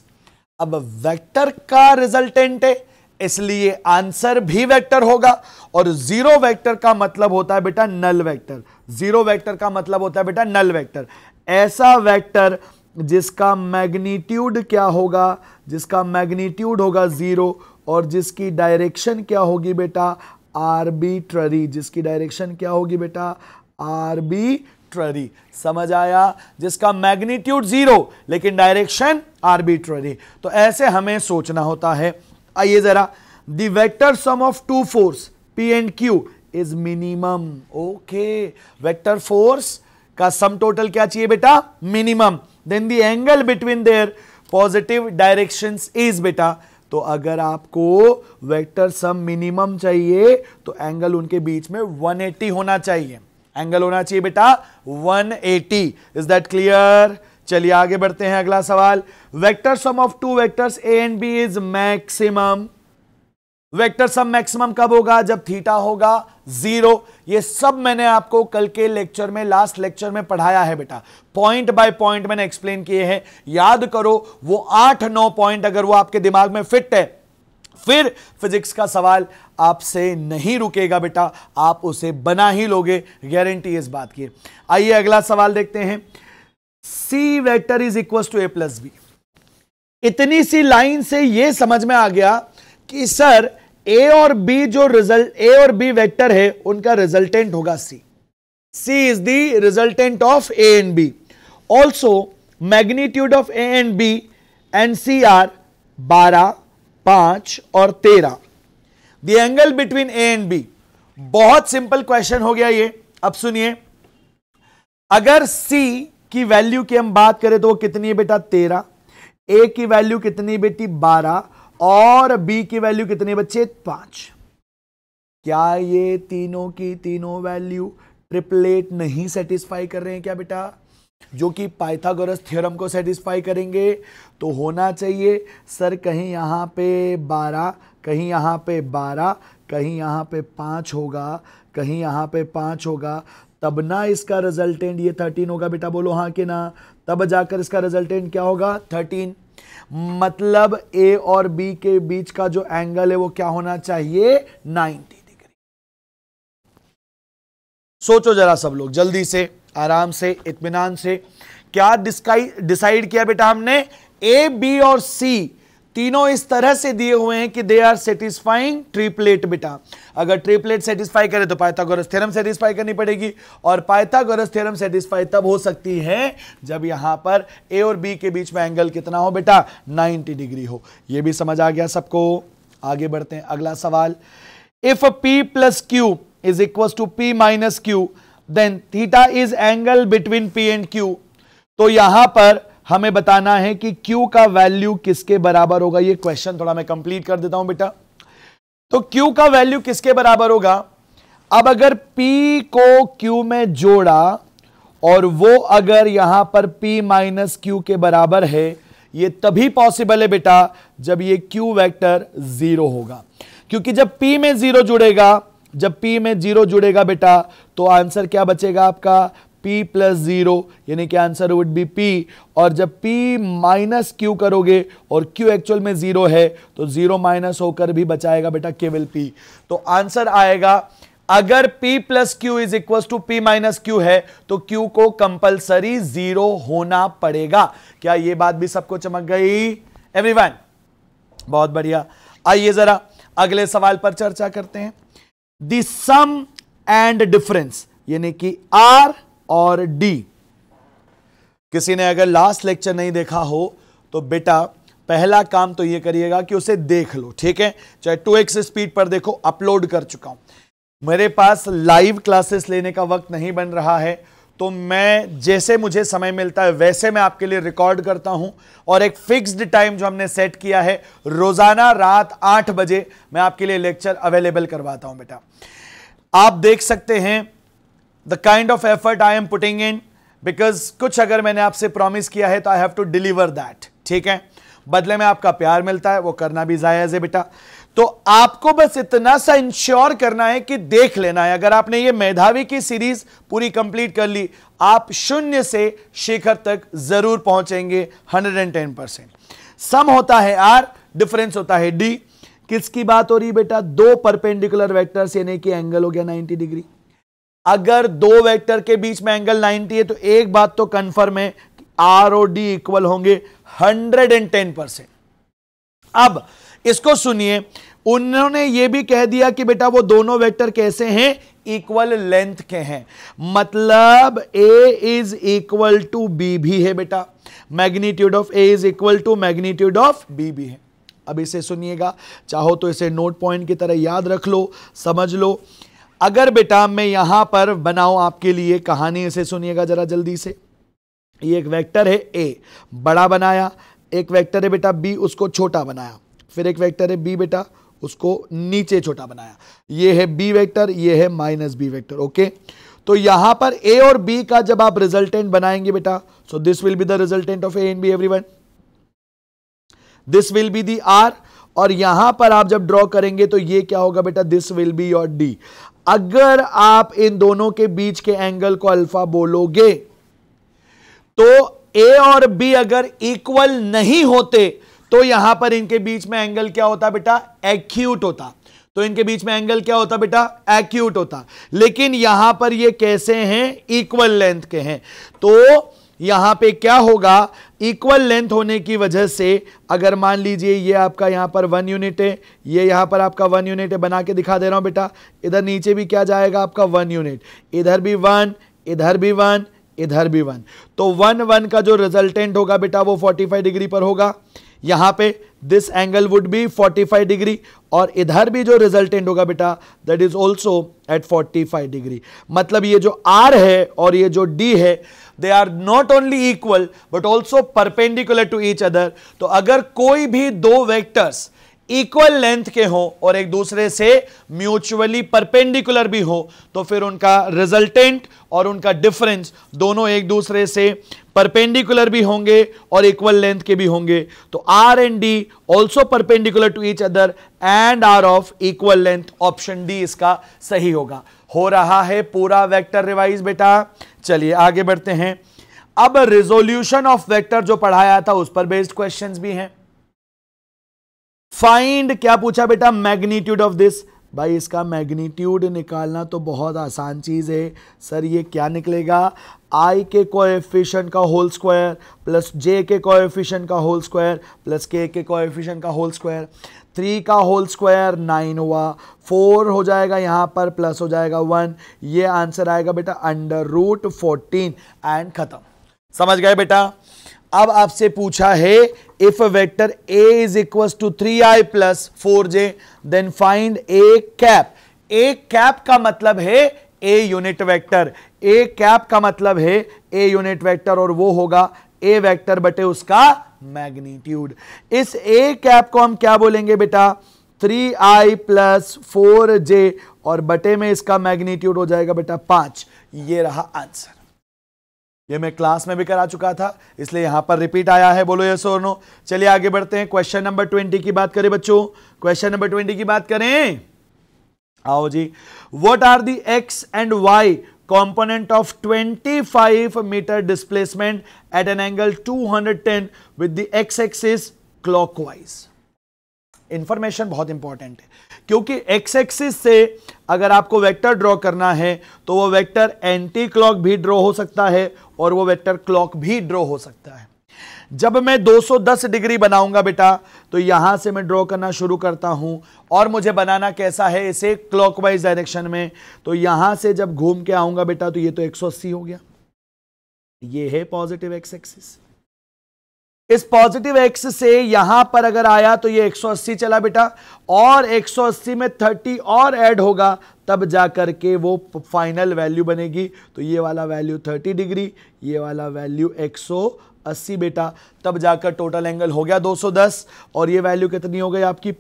अब वेक्टर का रिजल्टेंट है इसलिए आंसर भी वेक्टर होगा, और जीरो वेक्टर का मतलब होता है बेटा नल वेक्टर। जीरो वेक्टर का मतलब होता है बेटा नल वेक्टर, ऐसा वेक्टर जिसका मैग्नीट्यूड क्या होगा, जिसका मैग्नीट्यूड होगा जीरो और जिसकी डायरेक्शन क्या होगी बेटा, आर्बिट्ररी। जिसकी डायरेक्शन क्या होगी बेटा, आर्बिट्ररी। समझ आया? जिसका मैग्नीट्यूड जीरो लेकिन डायरेक्शन आर्बिट्ररी। तो ऐसे हमें सोचना होता है। आइए जरा, the vector sum of two force P and Q is minimum. Okay, vector force का सम टोटल क्या चाहिए बेटा, minimum. Then the angle between their positive directions is बेटा। तो अगर आपको वेक्टर सम मिनिमम चाहिए तो एंगल उनके बीच में 180 होना चाहिए, एंगल होना चाहिए बेटा 180। Is that clear? चलिए आगे बढ़ते हैं। अगला सवाल, vector sum of two vectors A and B is maximum. Vector sum maximum कब होगा, जब थीटा होगा 0। ये सब मैंने आपको कल के लेक्चर में, लास्ट लेक्चर में पढ़ाया है बेटा, पॉइंट बाय पॉइंट मैंने एक्सप्लेन किए हैं। याद करो वो 8-9 पॉइंट, अगर वो आपके दिमाग में फिट है फिर फिजिक्स का सवाल आपसे नहीं रुकेगा बेटा, आप उसे बना ही लोगे, गारंटी इस बात की। आइए अगला सवाल देखते हैं। C vector is equal to A plus B। इतनी सी लाइन से यह समझ में आ गया कि सर ए और बी जो रिजल्ट, ए और बी वेक्टर है उनका रिजल्टेंट होगा C. C is the resultant of A and B. Also magnitude of A and B and C are 12, 5 और 13. The angle between A and B. बहुत सिंपल क्वेश्चन हो गया ये. अब सुनिए, अगर C की वैल्यू की हम बात करें तो वो कितनी है बेटा 13, A की वैल्यू कितनी बेटी 12 और B की वैल्यू कितनी बच्चे 5. क्या ये तीनों की तीनों वैल्यू ट्रिपलेट नहीं सेटिस्फाई कर रहे हैं क्या बेटा, जो कि पाइथागोरस थ्योरम को सेटिस्फाई करेंगे? तो होना चाहिए सर कहीं यहां पे 12, कहीं यहां पे 12, कहीं यहां पे 5 होगा, कहीं यहां पे 5 होगा, तब ना इसका रिजल्टेंट ये 13 होगा बेटा. बोलो हाँ कि ना? तब जाकर इसका रिजल्टेंट क्या होगा 13. मतलब ए और बी के बीच का जो एंगल है वो क्या होना चाहिए 90 डिग्री. सोचो जरा सब लोग जल्दी से, आराम से, इत्मीनान से. क्या डिसाइड किया बेटा हमने? ए, बी और सी तीनों इस तरह से दिए हुए हैं कि दे आर सेटिस्फाइंग ट्रिपलेट बेटा. अगर ट्रिपलेट सेटिस्फाई करे तो पाइथागोरस थ्योरम सेटिस्फाई करनी पड़ेगी, और पाइथागोरस थ्योरम सेटिस्फाई तब हो सकती है जब यहां पर ए और बी के बीच में एंगल कितना हो बेटा 90 डिग्री हो. यह भी समझ आ गया सबको? आगे बढ़ते हैं. अगला सवाल, if P plus Q is equal to P minus Q then theta is angle between P and Q. तो यहां पर हमें बताना है कि Q का वैल्यू किसके बराबर होगा. ये क्वेश्चन थोड़ा मैं कंप्लीट कर देता हूं बेटा. तो Q का वैल्यू किसके बराबर होगा? अब अगर P को Q में जोड़ा और वो अगर यहां पर P माइनस Q के बराबर है, ये तभी पॉसिबल है बेटा जब ये Q वेक्टर 0 होगा. क्योंकि जब P में 0 जुड़ेगा, जब P में 0 जुड़ेगा बेटा, तो आंसर क्या बचेगा आपका P प्लस 0, यानी कि आंसर वुड बी P. और जब P माइनस Q करोगे और Q एक्चुअल में 0 है तो 0 माइनस होकर भी बचाएगा बेटा केवल P. तो आंसर आएगा, अगर P plus Q is equal to P minus Q है तो Q को कंपलसरी 0 होना पड़ेगा. क्या ये बात भी सबको चमक गई एवरीवन? बहुत बढ़िया. आइए जरा अगले सवाल पर चर्चा करते हैं. द सम एंड डिफरेंस, यानी कि R और D. किसी ने अगर लास्ट लेक्चर नहीं देखा हो तो बेटा पहला काम तो ये करिएगा कि उसे देख लो, ठीक है? चाहे 2x स्पीड पर देखो, अपलोड कर चुका हूं. मेरे पास लाइव क्लासेस लेने का वक्त नहीं बन रहा है, तो मैं जैसे मुझे समय मिलता है वैसे मैं आपके लिए रिकॉर्ड करता हूं, और एक फिक्स्ड टाइम जो हमने सेट किया है, रोजाना रात 8 बजे मैं आपके लिए लेक्चर अवेलेबल करवाता हूं बेटा. आप देख सकते हैं the kind of effort I am putting in, because कुछ अगर मैंने आपसे प्रॉमिस किया है तो I have to deliver that, ठीक है? बदले में आपका प्यार मिलता है, वो करना भी जायज है बेटा. तो आपको बस इतना सा इंश्योर करना है कि देख लेना है. अगर आपने ये मेधावी की सीरीज पूरी कंप्लीट कर ली, आप 0 से शिखर तक जरूर पहुंचेंगे 110%. सम होता है R, डिफरेंस होता है D. किसकी बात हो रही है बेटा? दो परपेंडिकुलर वेक्टर्स, यानी कि एंगल हो गया 90 डिग्री. अगर दो वेक्टर के बीच में एंगल 90 है तो एक बात तो कंफर्म है कि R और D इक्वल होंगे 110%. अब इसको सुनिए, उन्होंने यह भी कह दिया कि बेटा वो दोनों वेक्टर कैसे हैं? इक्वल लेंथ के हैं. मतलब A is equal to B भी है बेटा, magnitude of A is equal to magnitude of B भी है. अब इसे सुनिएगा, चाहो तो इसे नोट पॉइंट की तरह याद रख लो, समझ लो. अगर बेटा मैं यहां पर बनाऊं आपके लिए कहानी, इसे सुनिएगा जरा जल्दी से. ये एक वेक्टर है A, बड़ा बनाया. एक वेक्टर है बेटा B, उसको छोटा बनाया. फिर एक वेक्टर है B बेटा, उसको नीचे छोटा बनाया. ये है B वेक्टर, ये है माइनस B वेक्टर. ओके, तो यहां पर A और B का जब आप रिजल्टेंट बनाएंगे बेटा, so this will be the resultant of A and B everyone. This will be the R. और यहां पर आप जब ड्रॉ करेंगे तो ये क्या होगा बेटा? This will be your D. अगर आप इन दोनों के बीच के एंगल को अल्फा बोलोगे तो A और B अगर इक्वल नहीं होते तो यहां पर इनके बीच में एंगल क्या होता बेटा? एक्यूट होता. तो इनके बीच में एंगल क्या होता बेटा? एक्यूट होता. लेकिन यहां पर ये कैसे हैं? इक्वल लेंथ के हैं. तो यहां पे क्या होगा? इक्वल लेंथ होने की वजह से अगर मान लीजिए ये आपका यहां पर 1 यूनिट है, ये यहां पर आपका 1 यूनिट है, बना के दिखा दे रहा हूं बेटा, इधर नीचे भी क्या जाएगा आपका 1 यूनिट, इधर भी 1, इधर भी 1, इधर भी 1, तो 1 1 का जो रिजल्टेंट होगा बेटा वो 45 डिग्री पर होगा। यहां पे this angle would be 45 degree, और इधर भी जो रिजल्टेंट होगा बेटा that is also eight 45 degree. मतलब ये जो आर है और ये जो डी है, they are not only equal but also perpendicular to each other. तो अगर कोई भी दो वेक्टर्स इक्वल लेंथ के हो और एक दूसरे से म्यूचुअली परपेंडिकुलर भी हो, तो फिर उनका रिजल्टेंट और उनका डिफरेंस दोनों एक दूसरे से परपेंडिकुलर भी होंगे और इक्वल लेंथ के भी होंगे। तो R and D also perpendicular to each other and are of equal length, option D इसका सही होगा। हो रहा है पूरा वेक्टर रिवाइज बेटा। चलिए आगे बढ़ते हैं। अब रिजोल्यूशन ऑफ वेक्टर जो पढ़ाया था उस पर बेस्ड क्वेश्चंस भी हैं। फाइंड क्या पूछा बेटा, मैग्नीट्यूड ऑफ दिस। भाई इसका मैग्नीट्यूड निकालना तो बहुत आसान चीज है सर, ये क्या निकलेगा, आई के कोएफिशिएंट का होल स्क्वायर प्लस जे के कोएफिशिएंट का होल स्क्वायर प्लस के कोएफिशिएंट का होल स्क्वायर, 3 का होल स्क्वायर 9 हुआ, 4 हो जाएगा यहां पर प्लस हो जाएगा 1, ये आंसर आएगा बेटा √14 एंड खत्म। समझ गए बेटा। अब आपसे पूछा है if vector a is equal to 3i plus 4j then find a cap. a cap का मतलब है a unit vector, a cap का मतलब है a यूनिट वेक्टर, और वो होगा a वेक्टर बटे उसका मैग्नीट्यूड। इस a कैप को हम क्या बोलेंगे बेटा, 3i प्लस 4j, और बटे में इसका मैग्नीट्यूड हो जाएगा बेटा 5। ये रहा आंसर। ये मैं क्लास में भी करा चुका था इसलिए यहां पर रिपीट आया है, बोलो यस और नो। चलिए आगे बढ़ते हैं, क्वेश्चन नंबर 20 की बात करें बच्चों, क्वेश्चन नंबर 20 की बात करें। आओ जी। What are the X and Y component of 25 meter displacement at an angle 210 with the x-axis clockwise। Information बहुत इंपॉर्टेंट है क्योंकि एक्स एक्सिस से अगर आपको वेक्टर ड्रॉ करना है तो वो वेक्टर एंटी क्लॉक भी ड्रॉ हो सकता है और वो वेक्टर क्लॉक भी ड्रॉ हो सकता है। जब मैं 210 डिग्री बनाऊंगा बेटा तो यहां से मैं ड्रॉ करना शुरू करता हूं, और मुझे बनाना कैसा है, इसे क्लॉकवाइज डायरेक्शन में। तो यहां से जब घूम के आऊंगा बेटा तो ये तो 180 हो गया, ये है पॉजिटिव एक्स एक्सिस। इस पॉजिटिव एक्स से यहां पर अगर आया तो ये 180 चला बेटा, और 180 में 30 और ऐड होगा तब जाकर के वो फाइनल वैल्यू बनेगी। तो ये वाला वैल्यू 30 डिग्री, ये वाला वैल्यू 180 बेटा, तब जाकर टोटल एंगल हो गया 210, और ये वैल्यू कितनी हो गई आपकी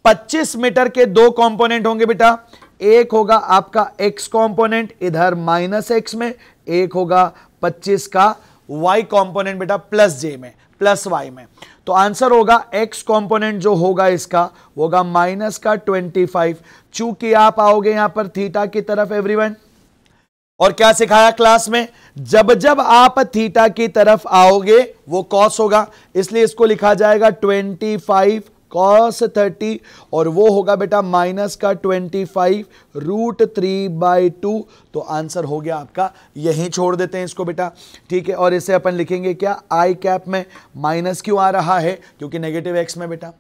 25 मीटर के दो कंपोनेंट होंगे बेटा। एक होगा आपका x कंपोनेंट इधर -x में, एक होगा 25 का y कंपोनेंट बेटा प्लस j में, प्लस y में। तो आंसर होगा x कंपोनेंट जो होगा इसका वो होगा -25। चूंकि आप आओगे यहां पर थीटा की तरफ एवरीवन, और क्या सिखाया क्लास में, जब जब आप थीटा की तरफ आओगे वो कॉस होगा, इसलिए इसको लिखा जाएगा 25 cos 30, और वो होगा बेटा -25 √3/2। तो आंसर हो गया आपका, यहीं छोड़ देते हैं इसको बेटा, ठीक है। और इसे अपन लिखेंगे क्या, आई कैप में। माइनस क्यों आ रहा है, क्योंकि नेगेटिव एक्स में बेटा।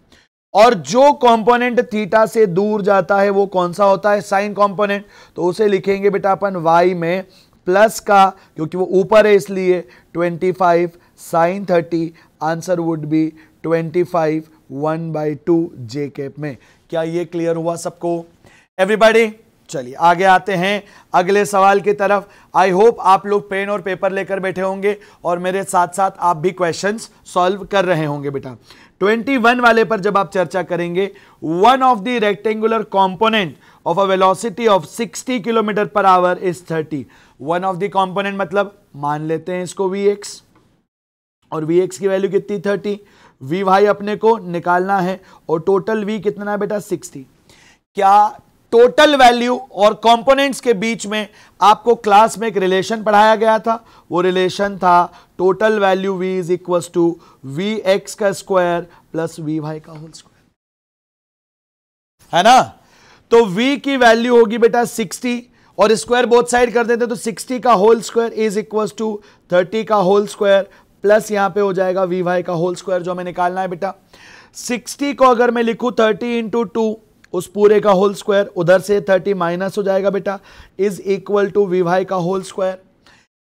और जो कंपोनेंट थीटा से दूर जाता है वो कौन सा होता है, साइन कंपोनेंट। तो उसे लिखेंगे बेटा अपन वाई में प्लस का, क्योंकि वो ऊपर है इसलिए 25 sin 30। Answer would be 25 1/2 J cap में। क्या ये क्लियर हुआ सबको एवरीबॉडी? चलिए आगे आते हैं अगले सवाल की तरफ। आई होप आप लोग पेन और पेपर लेकर बैठे होंगे और मेरे साथ साथ आप भी क्वेश्चंस सॉल्व कर रहे होंगे बेटा। 21 वाले पर जब आप चर्चा करेंगे, one of the rectangular component of a velocity of 60 kilometre per hour is 30। One of the component मतलब मान लेते हैं इसको Vx, और Vx की वैल्यू कितनी 30, वी भाई अपने को निकालना है, और टोटल V कितना है बेटा 60। क्या टोटल वैल्यू और कंपोनेंट्स के बीच में आपको क्लास में एक रिलेशन पढ़ाया गया था, वो रिलेशन था total value V is equal to Vx का स्क्वायर प्लस वी वाई का होल स्क्वायर, है ना। तो V की वैल्यू होगी बेटा 60, और स्क्वायर बोथ साइड कर देते तो 60 का whole square is equal to 30 का होल स्क्वायर प्लस यहां पे हो जाएगा वी वाई का होल स्क्वायर जो हमें निकालना है बेटा। 60 को अगर मैं लिखूं 30 इंटू 2 उस पूरे का होल स्क्वायर, उधर से 30 माइनस हो जाएगा बेटा, is equal to V Y का होल स्क्वायर।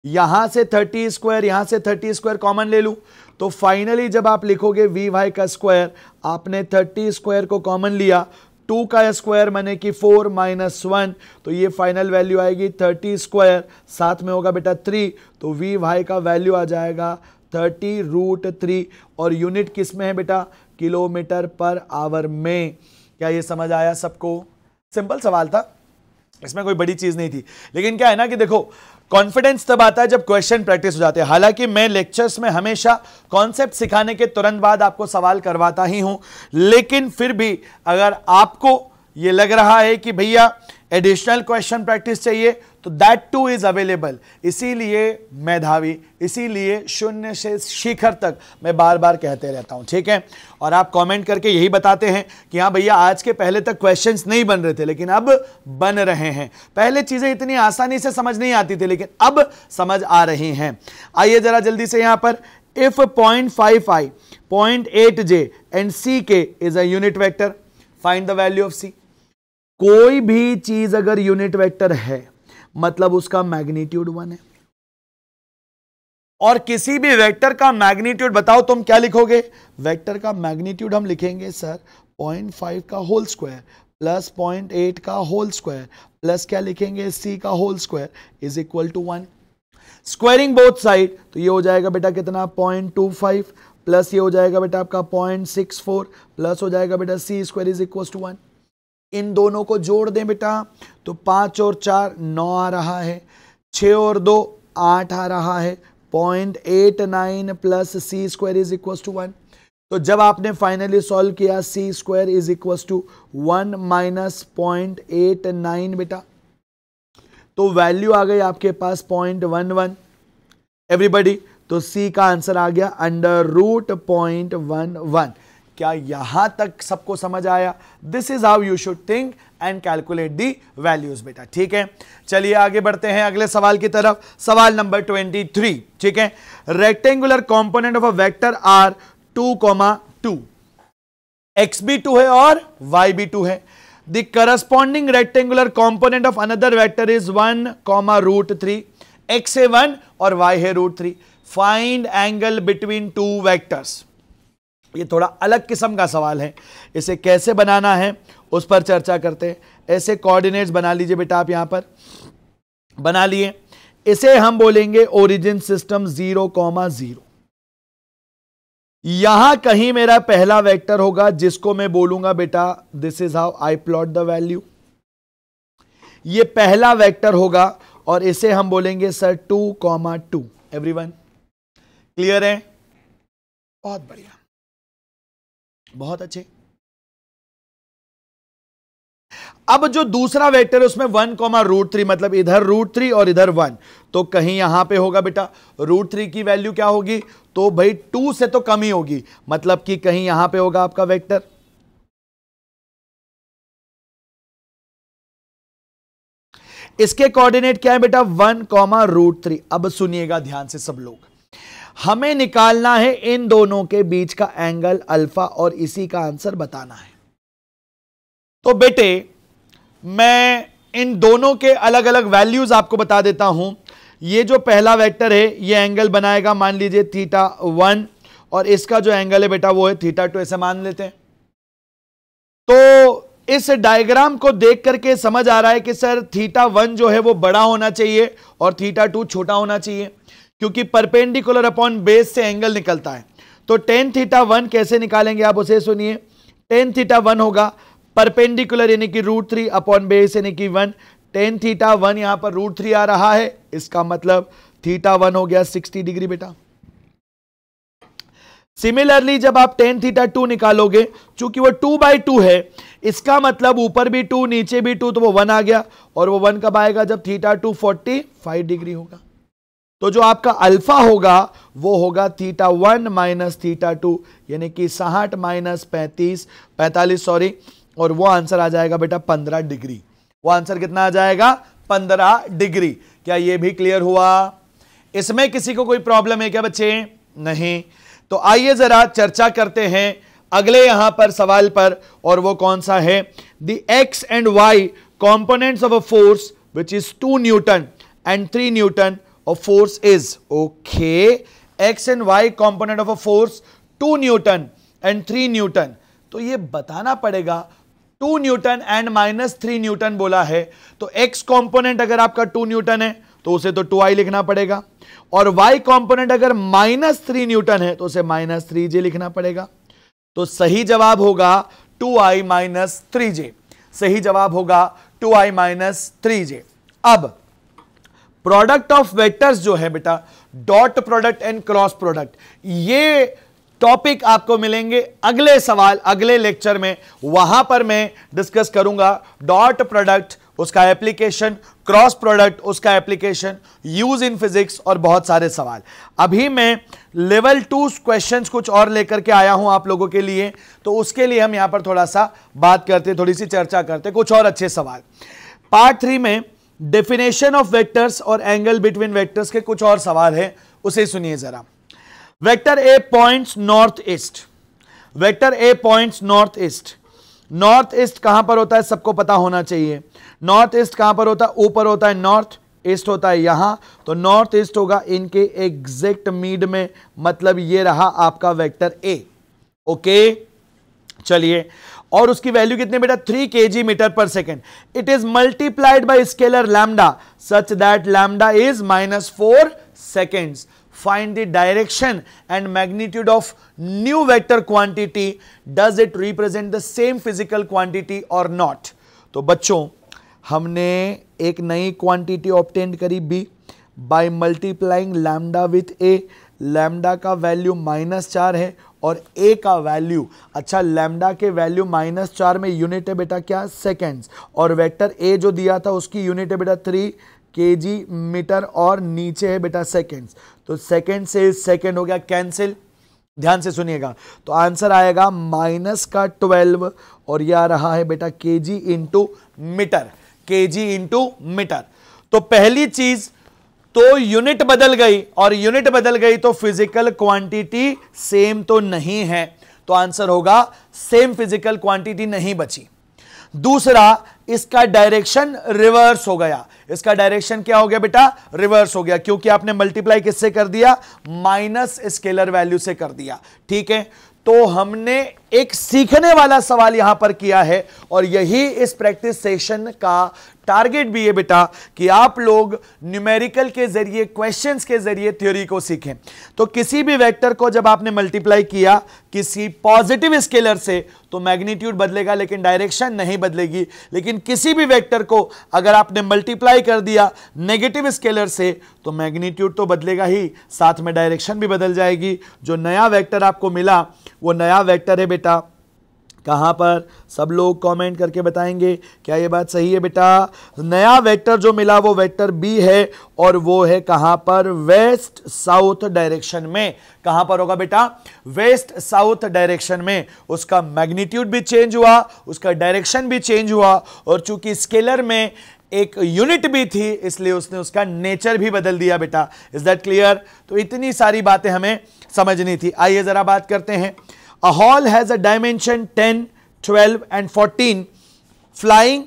यहां से 30 स्क्वायर, यहां से 30 स्क्वायर कॉमन ले लूं तो फाइनली जब आप लिखोगे वी वाई का स्क्वायर, आपने 30 स्क्वायर को कॉमन लिया, 2 का स्क्वायर माने कि 4 माइनस 1, तो ये फाइनल वैल्यू आएगी 30 स्क्वायर, साथ में होगा बेटा 3, तो वी वाई का वैल्यू आ जाएगा 30√3 और यूनिट किस में है बेटा, किलोमीटर पर आवर में। क्या ये समझ आया सबको? सिंपल सवाल था, इसमें कोई बड़ी चीज नहीं थी, लेकिन क्या है ना कि देखो कॉन्फिडेंस तब आता है जब क्वेश्चन प्रैक्टिस हो जाते हैं। हालांकि मैं लेक्चर्स में हमेशा कॉन्सेप्ट सिखाने के तुरंत बाद आपको सवाल करवाता ही हूं, लेकिन फिर भी अगर आपको ये लग रहा है कि भैया एडिशनल क्वेश्चन प्रैक्टिस चाहिए तो दैट टू इज अवेलेबल। इसीलिए मेधावी, इसीलिए शून्य से शिखर तक मैं बार बार कहते रहता हूं, ठीक है। और आप कमेंट करके यही बताते हैं कि हाँ भैया आज के पहले तक क्वेश्चंस नहीं बन रहे थे लेकिन अब बन रहे हैं। पहले चीजें इतनी आसानी से समझ नहीं आती थी लेकिन अब समझ आ रही हैं। आइए जरा जल्दी से यहां पर, if 0.55, 0.8j and ck is a unit vector, find the value of c। कोई भी चीज अगर यूनिट वेक्टर है मतलब उसका मैग्नीट्यूड 1 है, और किसी भी वेक्टर का मैग्नीट्यूड बताओ तुम क्या लिखोगे? वेक्टर का मैग्नीट्यूड हम लिखेंगे सर 0.5 का होल स्क्वायर प्लस 0.8 का होल स्क्वायर प्लस क्या लिखेंगे, c का whole square is equal to 1। Squaring both side तो ये हो जाएगा बेटा कितना, 0.25 प्लस ये हो जाएगा बेटा आपका 0.64 प्लस हो जाएगा बेटा c square is equal to 1। इन दोनों को जोड़ दें बेटा तो 5 और 4 9 आ रहा है, 6 और 2 8 आ रहा है, 0.89 plus c square is equal to 1। तो जब आपने फाइनली सॉल्व किया c square is equal to 1 minus 0.89 बेटा, तो वैल्यू आ गई आपके पास 0.11 एवरीबॉडी, तो c का आंसर आ गया √0.11। क्या यहां तक सबको समझ आया? This is how you should think and calculate the values बेटा, ठीक है। चलिए आगे बढ़ते हैं अगले सवाल की तरफ। सवाल नंबर 23, ठीक है। Rectangular component of a vector are 2,2, x भी 2 है और y भी 2 है। The corresponding rectangular component of another vector is 1,√3, x है 1 और y है √3। Find angle between two vectors. ये थोड़ा अलग किस्म का सवाल है, इसे कैसे बनाना है उस पर चर्चा करते हैं। ऐसे कोऑर्डिनेट्स बना लीजिए बेटा, आप यहां पर बना लिए। इसे हम बोलेंगे ओरिजिन सिस्टम 0,0। यहां कहीं मेरा पहला वेक्टर होगा जिसको मैं बोलूंगा बेटा this is how I plot the value. ये पहला वेक्टर होगा और इसे हम बोलेंगे सर 2,2। एवरीवन क्लियर है? बहुत बढ़िया, बहुत अच्छे। अब जो दूसरा वेक्टर है उसमें 1,√3, मतलब इधर √3 और इधर 1, तो कहीं यहां पे होगा बेटा √3 की वैल्यू क्या होगी, तो भाई 2 से तो कम ही होगी, मतलब कि कहीं यहां पे होगा आपका वेक्टर। इसके कोऑर्डिनेट क्या है बेटा 1,√3। अब सुनिएगा ध्यान से सब लोग, हमें निकालना है इन दोनों के बीच का एंगल अल्फा और इसी का आंसर बताना है। तो बेटे मैं इन दोनों के अलग अलग वैल्यूज आपको बता देता हूं। ये जो पहला वेक्टर है ये एंगल बनाएगा मान लीजिए θ1 और इसका जो एंगल है बेटा वो है θ2, ऐसे मान लेते हैं। तो इस डायग्राम को देख करके समझ आ रहा है कि सर θ1 जो है वो बड़ा होना चाहिए और θ2 छोटा होना चाहिए, क्योंकि परपेंडिकुलर अपॉन बेस से एंगल निकलता है। तो tan θ1 कैसे निकालेंगे आप उसे सुनिए। tan θ1 होगा परपेंडिकुलर यानी कि √3 अपॉन बेस यानी कि 1। tan θ1 यहां पर √3 आ रहा है, इसका मतलब θ1 हो गया 60 डिग्री बेटा। सिमिलरली जब आप tan θ2 निकालोगे, चूंकि वो 2/2 है, इसका मतलब ऊपर भी 2 नीचे भी 2, तो वो 1 आ गया, और वो 1 कब आएगा जब θ2 45 डिग्री होगा। तो जो आपका अल्फा होगा वो होगा θ1 माइनस θ2 यानी कि 60 माइनस 45 सॉरी, और वो आंसर आ जाएगा बेटा 15 डिग्री। वो आंसर कितना आ जाएगा 15 डिग्री। क्या ये भी क्लियर हुआ? इसमें किसी को कोई प्रॉब्लम है क्या बच्चे? नहीं। तो आइए जरा चर्चा करते हैं अगले यहां पर सवाल पर, और वो कौन सा है? The X and Y components of a force which is 2 newton and 3 newton of force is. Okay, X and Y component of a force 2 newton and 3 newton, तो ये बताना पड़ेगा 2 न्यूटन एंड -3 न्यूटन बोला है, तो एक्स कंपोनेंट अगर आपका 2 Newton है तो उसे तो 2i लिखना पड़ेगा, और y कंपोनेंट अगर -3 न्यूटन है तो उसे -3j लिखना पड़ेगा। तो सही जवाब होगा 2i - 3j। सही जवाब होगा 2i - 3j। अब प्रोडक्ट ऑफ वेक्टर्स जो है बेटा, dot product and cross product, ये टॉपिक आपको मिलेंगे अगले सवाल अगले लेक्चर में, वहां पर मैं डिस्कस करूंगा डॉट प्रोडक्ट, उसका एप्लीकेशन, क्रॉस प्रोडक्ट, उसका एप्लीकेशन, यूज इन फिजिक्स और बहुत सारे सवाल। अभी मैं लेवल 2 क्वेश्चंस कुछ और लेकर के आया हूं आप लोगों के लिए, तो उसके लिए हम यहां पर थोड़ा सा बात करते, थोड़ी सी चर्चा करते, कुछ और अच्छे सवाल। पार्ट 3 में डेफिनेशन ऑफ वेक्टर्स और एंगल बिटवीन वेक्टर्स के कुछ और सवाल है, उसे सुनिए जरा। Vector A points north east, vector A points north east. North east कहां पर होता है सबको पता होना चाहिए। नॉर्थ ईस्ट कहां पर होता है? ऊपर होता है नॉर्थ, ईस्ट होता है यहां, तो नॉर्थ ईस्ट होगा इनके एग्जैक्ट मिड में, मतलब ये रहा आपका वेक्टर ए। ओके, चलिए, और उसकी वैल्यू कितनी बेटा? 3 kg मीटर पर second. It is multiplied bye scalar lambda such that lambda is -4 seconds. Find the direction and magnitude of new vector quantity. Does it represent the same physical quantity or not? तो बच्चों, हमने एक नई quantity obtain करी b by multiplying lambda with a। Lambda का value -4 है और a का वैल्यू, अच्छा लैम्डा के वैल्यू -4 में यूनिट है बेटा क्या? सेकेंड्स, और वेक्टर a जो दिया था उसकी यूनिट है बेटा 3 kg मीटर और नीचे है बेटा सेकेंड्स, तो सेकेंड से सेकेंड हो गया कैंसिल। ध्यान से सुनिएगा, तो आंसर आएगा -12 और यह आ रहा है बेटा kg into metre, kg into metre. तो पहली चीज तो यूनिट बदल गई, और यूनिट बदल गई तो फिजिकल क्वांटिटी सेम तो नहीं है, तो आंसर होगा सेम फिजिकल क्वांटिटी नहीं बची। दूसरा, इसका डायरेक्शन रिवर्स हो गया। इसका डायरेक्शन क्या हो गया बेटा? रिवर्स हो गया, क्योंकि आपने मल्टीप्लाई किससे कर दिया? माइनस स्केलर वैल्यू से कर दिया। ठीक है, तो हमने एक सीखने वाला सवाल यहां पर किया है, और यही इस प्रैक्टिस सेशन का टारगेट भी है बेटा, कि आप लोग न्यूमेरिकल के जरिए, क्वेश्चंस के जरिए थ्योरी को सीखें। तो किसी भी वेक्टर को जब आपने मल्टीप्लाई किया किसी पॉजिटिव स्केलर से तो मैग्नीट्यूड बदलेगा लेकिन डायरेक्शन नहीं बदलेगी, लेकिन किसी भी वेक्टर को अगर आपने मल्टीप्लाई कर दिया नेगेटिव स्केलर से तो मैग्नीट्यूड तो बदलेगा ही, साथ में डायरेक्शन भी बदल जाएगी। जो नया वेक्टर आपको मिला वो नया वेक्टर है बेटा कहां पर? सब लोग कमेंट करके बताएंगे क्या ये बात सही है बेटा? नया वेक्टर जो मिला वो वेक्टर बी है, और वो है कहां पर? वेस्ट साउथ डायरेक्शन में। कहां पर होगा बेटा? वेस्ट साउथ डायरेक्शन में। उसका मैग्नीट्यूड भी चेंज हुआ, उसका डायरेक्शन भी चेंज हुआ, और चूंकि स्केलर में एक यूनिट भी थी इसलिए उसने उसका नेचर भी बदल दिया बेटा। Is that clear? तो इतनी सारी बातें हमें समझनी थी। आइए जरा बात करते हैं। A hall has a dimension 10, 12 and 14, flying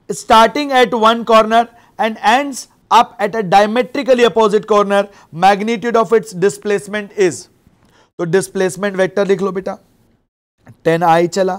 starting at one corner and ends up at a diametrically opposite corner. Magnitude of its displacement is, तो displacement vector लिख लो बेटा। 10i चला,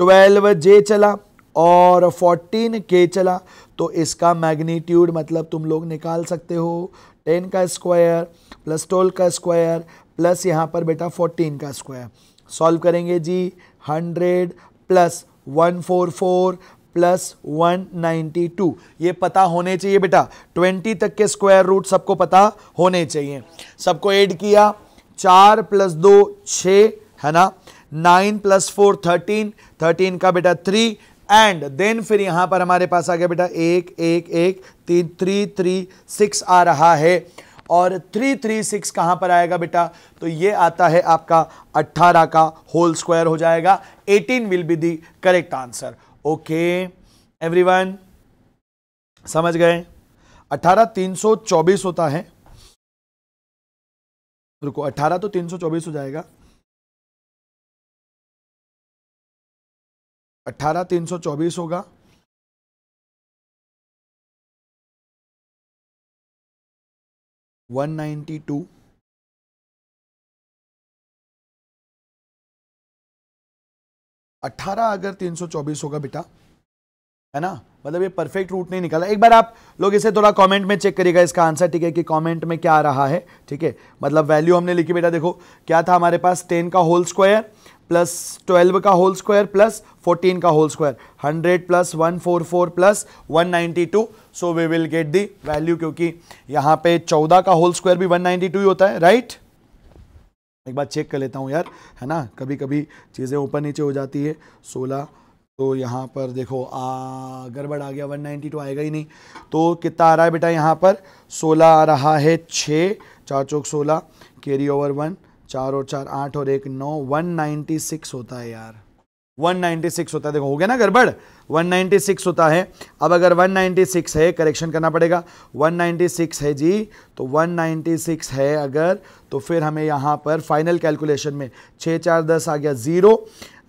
12j चला और 14k चला, तो इसका मैग्नीट्यूड मतलब तुम लोग निकाल सकते हो 10 का स्क्वायर प्लस 12 का स्क्वायर प्लस यहाँ पर बेटा 14 का स्क्वायर। सॉल्व करेंगे जी, 100 प्लस 144 प्लस 192, ये पता होने चाहिए बेटा। 20 तक के स्क्वायर रूट सबको पता होने चाहिए। सबको ऐड किया, 4 प्लस 2 6 है ना, 9 प्लस 4 13, 13 का बेटा 3, एंड देन फिर यहां पर हमारे पास आ गया बेटा 1 1 1 3 3 3 6 आ रहा है, और 336 कहां पर आएगा बेटा? तो ये आता है आपका 18 का होल स्क्वायर हो जाएगा। 18 will be the correct answer. Okay everyone, समझ गए? 18 324 होता है। रुको, 18 तो 324 हो जाएगा, 18 324 होगा, 192, 18 अगर 324 होगा बेटा, है ना, मतलब ये परफेक्ट रूट नहीं निकाला। एक बार आप लोग इसे थोड़ा कमेंट में चेक करिएगा इसका आंसर, ठीक है, कि कमेंट में क्या आ रहा है, ठीक है। मतलब वैल्यू हमने लिखी बेटा, देखो क्या था हमारे पास, 10 का होल स्क्वायर प्लस 12 का होल स्क्वायर प्लस 14 का whole square, 100 plus 144 plus 192, so we will get the value, क्योंकि यहाँ पे 14 का होल स्क्वायर भी 192 ही होता है, राइट। एक बार चेक कर लेता हूँ यार, है ना, कभी कभी चीज़ें ऊपर नीचे हो जाती है। 16, तो यहाँ पर देखो गड़बड़ आ गया, 192 आएगा ही नहीं, तो कितना आ रहा है बेटा यहाँ पर, 16 आ रहा है, 6 4 चौक 16, कैरी ओवर 1, 4 और 4 8 और 1 9, 196 होता है यार, 196 होता है। देखो हो गया ना गड़बड़, 196 होता है। अब अगर 196 है, करेक्शन करना पड़ेगा, 196 है जी, तो 196 है अगर, तो फिर हमें यहाँ पर फाइनल कैलकुलेशन में 6 4 10 आ गया 0,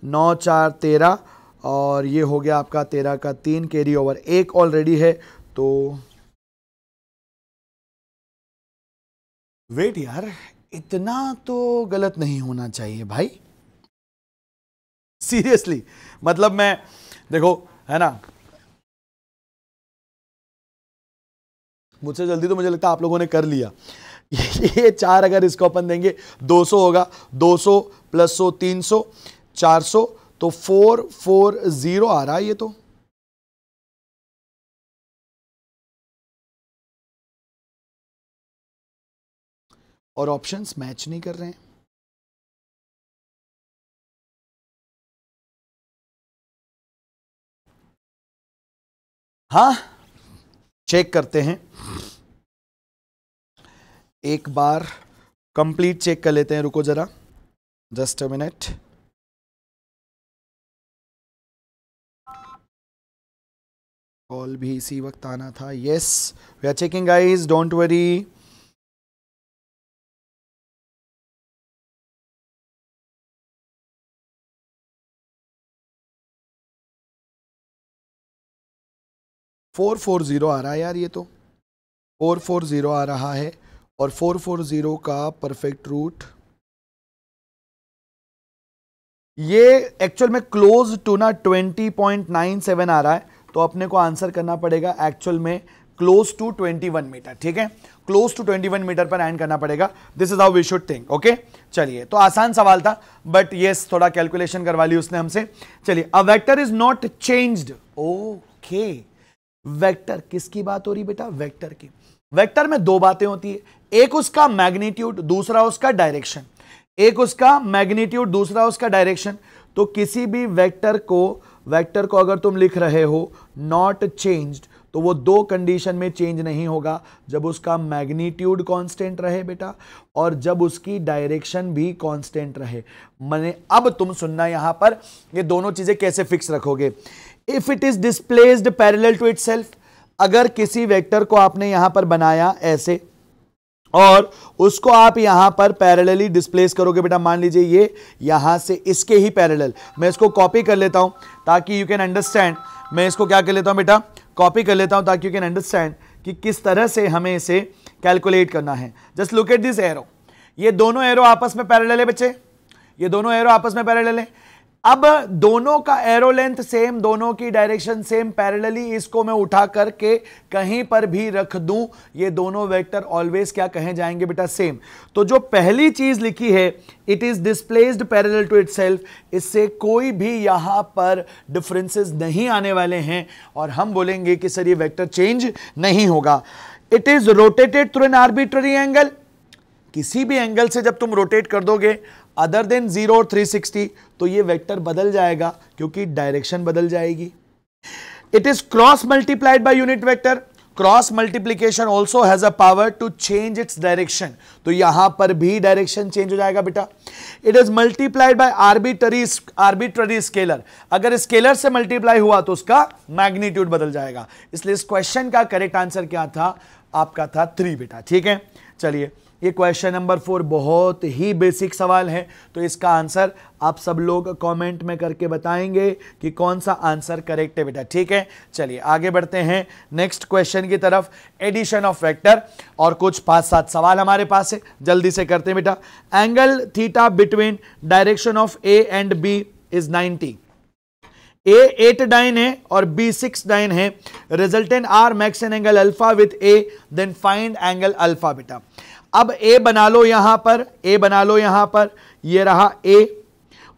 9 4 13 और ये हो गया आपका 13 का 3, कैरी ओवर 1 ऑलरेडी है, तो वेट यार, इतना तो गलत नहीं होना चाहिए भाई, सीरियसली, मतलब मैं देखो, है ना, मुझसे जल्दी तो मुझे लगता है आप लोगों ने कर लिया। ये 4 अगर इसको अपन देंगे 200 होगा, 200 प्लस 100 300, 400, तो 440 आ रहा है ये तो, और ऑप्शंस मैच नहीं कर रहे हैं। हाँ, चेक करते हैं एक बार, कंप्लीट चेक कर लेते हैं, रुको जरा, जस्ट अ मिनट। कॉल भी इसी वक्त आना था, yes we are checking guys, don't worry. Four 440 आ रहा है यार, ये तो 440 आ रहा है, और 440 का परफेक्ट रूट ये एक्चुअल में क्लोज टू ना 20.97 आ रहा है, तो अपने को आंसर करना पड़ेगा एक्चुअल में क्लोज टू 21 मीटर, ठीक है, क्लोज टू 21 मीटर पर एंड करना पड़ेगा। This is how we should think, okay. चलिए, तो आसान सवाल था, बट यस थोड़ा कैलकुलेशन करवा ली उसने हमसे। चलिए, a vector is not changed, okay, vector किसकी बात हो रही बेटा, वेक्टर की। वेक्टर में दो बातें होती है, एक उसका मैग्नीट्यूड, दूसरा उसका डायरेक्शन, एक उसका मैग्नीट्यूड, दूसरा उसका डायरेक्शन। तो किसी भी वेक्टर को अगर तुम लिख रहे हो नॉट चेंज्ड, तो वो दो कंडीशन में चेंज नहीं होगा, जब उसका मैग्नीट्यूड कांस्टेंट रहे बेटा, और जब उसकी डायरेक्शन भी कांस्टेंट रहे। मैंने अब तुम सुनना यहां पर, ये दोनों चीजें कैसे फिक्स रखोगे। If it is displaced parallel to itself, अगर किसी वेक्टर को आपने यहां पर बनाया ऐसे और उसको आप यहां पर पैरेलली डिस्प्लेस करोगे बेटा, मान लीजिए ये यहां से इसके ही पैरेलल, मैं इसको कॉपी कर लेता हूं ताकि यू कैन अंडरस्टैंड, मैं इसको क्या कर लेता हूं बेटा, कॉपी कर लेता हूं ताकि यू कैन अंडरस्टैंड कि किस तरह से हमें इसे कैलकुलेट करना है। Just look at this arrow, ये दोनों एरो आपस में पैरेलल है बच्चे, ये दोनों एरो आपस में पैरेलल है। अब दोनों का एरो लेंथ सेम, दोनों की डायरेक्शन सेम, पैरेलली इसको मैं उठा करके कहीं पर भी रख दूं, ये दोनों वेक्टर ऑलवेज क्या कहे जाएंगे बेटा, सेम। तो जो पहली चीज लिखी है it is displaced parallel to itself, इससे कोई भी यहां पर डिफरेंसेस नहीं आने वाले हैं, और हम बोलेंगे कि सर ये वेक्टर चेंज नहीं होगा। It is rotated through an arbitrary angle, किसी भी एंगल से जब तुम रोटेट कर दोगे अदर देन 0 और 360, तो ये वेक्टर बदल जाएगा क्योंकि डायरेक्शन बदल जाएगी। It is cross multiplied by unit vector, cross multiplication also has a power to change its direction, तो यहां पर भी डायरेक्शन चेंज हो जाएगा बेटा। It is multiplied by arbitrary scalar, अगर स्केलर से मल्टीप्लाई हुआ तो उसका मैग्नीट्यूड बदल जाएगा। इसलिए इस क्वेश्चन का करेक्ट आंसर क्या था, आपका था 3 बेटा, ठीक है। चलिए ये क्वेश्चन नंबर 4 बहुत ही बेसिक सवाल है, तो इसका आंसर आप सब लोग कमेंट में करके बताएंगे कि कौन सा आंसर करेक्ट है बेटा। ठीक है, चलिए आगे बढ़ते हैं नेक्स्ट क्वेश्चन की तरफ। एडिशन ऑफ वेक्टर, और कुछ 5-7 सवाल हमारे पास है, जल्दी से करते हैं बेटा। Angle theta between direction of A and B is 90। A 8 dyne है और बी 6 डाइन है। Resultant R makes an angle alpha with A, then find angle alpha बेटा। अब ए बना लो यहां पर, ए बना लो यहां पर, ये रहा ए,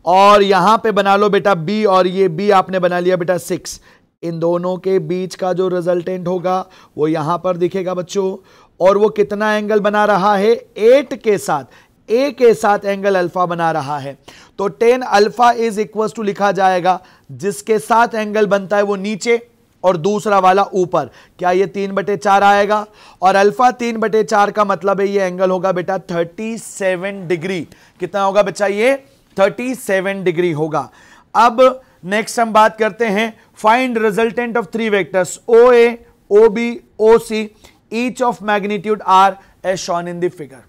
और यहां पे बना लो बेटा बी, और ये बी आपने बना लिया बेटा 6। इन दोनों के बीच का जो रिजल्टेंट होगा वो यहां पर दिखेगा बच्चों, और वो कितना एंगल बना रहा है, 8 के साथ, ए के साथ एंगल अल्फा बना रहा है। तो tan alpha is equal to लिखा जाएगा, जिसके साथ एंगल बनता है वो नीचे और दूसरा वाला ऊपर। क्या ये 3/4 आएगा, और अल्फा 3/4 का मतलब है ये एंगल होगा बेटा 37 डिग्री। कितना होगा बच्चा, ये 37 डिग्री होगा। अब नेक्स्ट हम बात करते हैं, find resultant of 3 vectors OA, OB, OC, each of magnitude R as shown in the figure.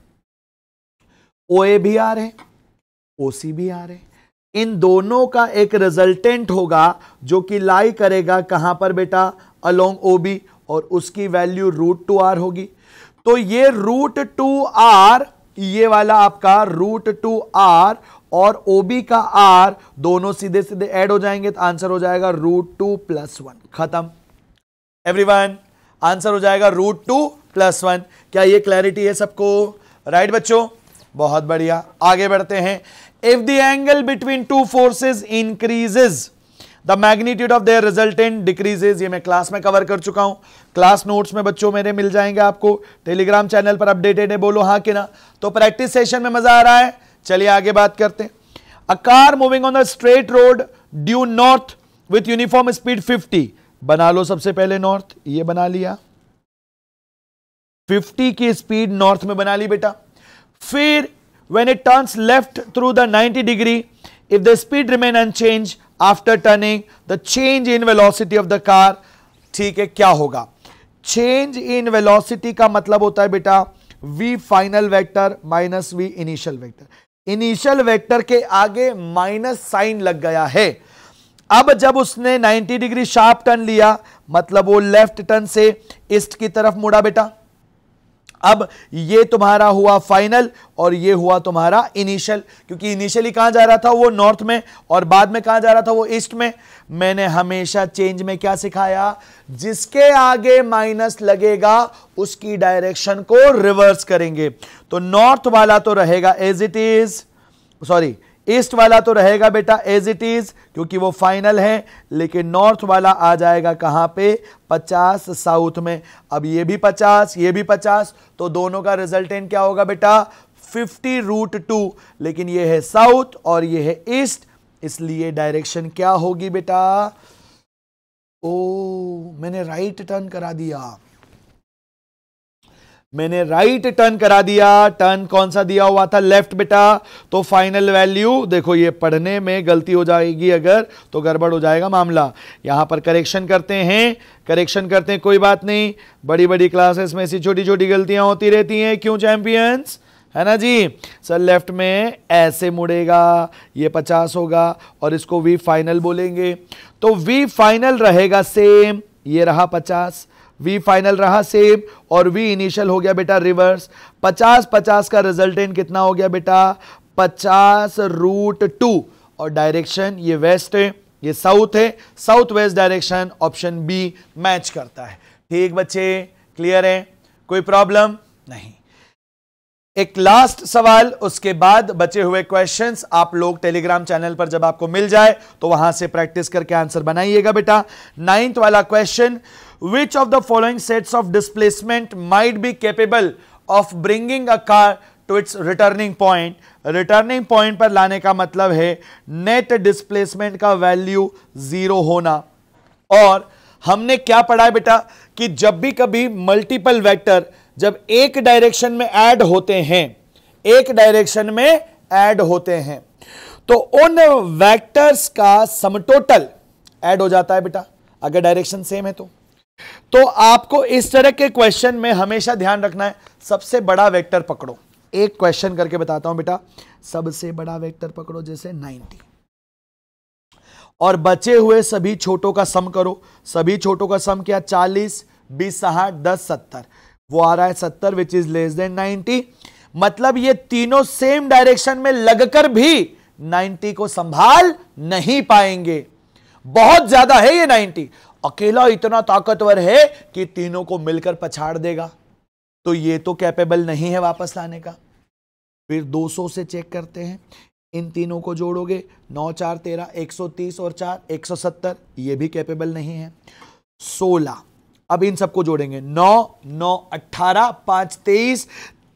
OA भी आ रहे, OC भी आ रहे, इन दोनों का एक रिजल्टेंट होगा जो कि लाई करेगा कहां पर बेटा, अलोंग OB, और उसकी वैल्यू √2R होगी। तो ये √2R, ये वाला आपका √2R और OB का R दोनों सीधे सीधे ऐड हो जाएंगे, तो आंसर हो जाएगा √2 + 1। खत्म एवरीवन, आंसर हो जाएगा √2 + 1। क्या ये क्लैरिटी है सबको? राइट बच्चों, बहुत बढ़िया। आगे बढ़ते हैं। If the angle between two forces increases, the magnitude of their resultant decreases. ये मैं क्लास में कवर कर चुका हूं, क्लास नोट्स में बच्चों मेरे मिल जाएंगे आपको, टेलीग्राम चैनल पर अपडेटेड है, बोलो हाँ कि ना। तो प्रैक्टिस सेशन में मजा आ रहा है, चलिए आगे बात करते हैं। A car moving on the straight road due north with uniform speed 50। बना लो सबसे पहले नॉर्थ, ये बना लिया, 50 की स्पीड नॉर्थ में बना ली बेटा। फिर when it turns left through the 90 degree, if the speed remain unchanged after turning, the change in velocity of the car, ठीक है, क्या होगा? चेंज इन वेलोसिटी का मतलब होता है बेटा v final vector minus v initial vector. Initial vector के आगे माइनस साइन लग गया है। अब जब उसने 90 डिग्री शार्प टर्न लिया, मतलब वो लेफ्ट टर्न से ईस्ट की तरफ मुड़ा बेटा। अब ये तुम्हारा हुआ फाइनल और ये हुआ तुम्हारा इनिशियल, क्योंकि इनिशियली कहां जा रहा था वो नॉर्थ में, और बाद में कहां जा रहा था वो ईस्ट में। मैंने हमेशा चेंज में क्या सिखाया, जिसके आगे माइनस लगेगा उसकी डायरेक्शन को रिवर्स करेंगे। तो नॉर्थ वाला तो रहेगा as it is, sorry east वाला तो रहेगा बेटा एज इट इज, क्योंकि वो फाइनल है, लेकिन नॉर्थ वाला आ जाएगा कहां पे, 50 साउथ में। अब ये भी 50, ये भी 50, तो दोनों का रिजल्टेंट क्या होगा बेटा, 50 √2। लेकिन ये है साउथ और ये है ईस्ट, इसलिए डायरेक्शन क्या होगी बेटा, ओ मैंने राइट टर्न करा दिया, मैंने राइट टर्न करा दिया। टर्न कौन सा दिया हुआ था, लेफ्ट बेटा। तो फाइनल वैल्यू देखो, ये पढ़ने में गलती हो जाएगी अगर, तो गड़बड़ हो जाएगा मामला। यहां पर करेक्शन करते हैं, करेक्शन करते हैं, कोई बात नहीं, बड़ी बड़ी क्लासेस में ऐसी छोटी छोटी गलतियां होती रहती हैं, क्यों चैंपियंस, है ना जी। सर लेफ्ट में ऐसे मुड़ेगा, ये 50 होगा और इसको वी फाइनल बोलेंगे, तो वी फाइनल रहेगा सेम, ये रहा 50, वी फाइनल रहा सेम, और वी इनिशियल हो गया बेटा रिवर्स। 50 का रिजल्टेंट कितना हो गया बेटा, 50 √2, और डायरेक्शन ये वेस्ट है, ये साउथ है, south west direction, option B match करता है। ठीक बच्चे, क्लियर है, कोई प्रॉब्लम नहीं। एक लास्ट सवाल, उसके बाद बचे हुए क्वेश्चंस आप लोग टेलीग्राम चैनल पर जब आपको मिल जाए तो वहां से प्रैक्टिस करके आंसर बनाइएगा बेटा। 9th वाला question, which of the following sets of displacement might be capable of bringing a car to its returning point? Returning point पर लाने का मतलब है नेट डिस्प्लेसमेंट का वैल्यू 0 होना। और हमने क्या पढ़ा है बेटा कि जब भी कभी मल्टीपल वेक्टर जब एक डायरेक्शन में ऐड होते हैं, एक डायरेक्शन में ऐड होते हैं, तो उन वेक्टर्स का सम टोटल ऐड हो जाता है बेटा, अगर डायरेक्शन सेम है तो। तो आपको इस तरह के क्वेश्चन में हमेशा ध्यान रखना है, सबसे बड़ा वेक्टर पकड़ो। एक क्वेश्चन करके बताता हूं बेटा, सबसे बड़ा वेक्टर पकड़ो, जैसे 90, और बचे हुए सभी छोटों का सम करो। सभी छोटों का सम क्या? 40, 20, 60, 10, 70। वो आ रहा है 70 विच इज लेस देन 90। मतलब ये तीनों सेम डायरेक्शन में लगकर भी 90 को संभाल नहीं पाएंगे। बहुत ज्यादा है ये 90, अकेला इतना ताकतवर है कि तीनों को मिलकर पछाड़ देगा। तो ये तो कैपेबल नहीं है वापस लाने का। फिर 200 से चेक करते हैं, इन तीनों को जोड़ोगे, 9 4 13, 130 और 4 170, ये भी कैपेबल नहीं है। 16, अब इन सबको जोड़ेंगे, 9 9 18, 5 23,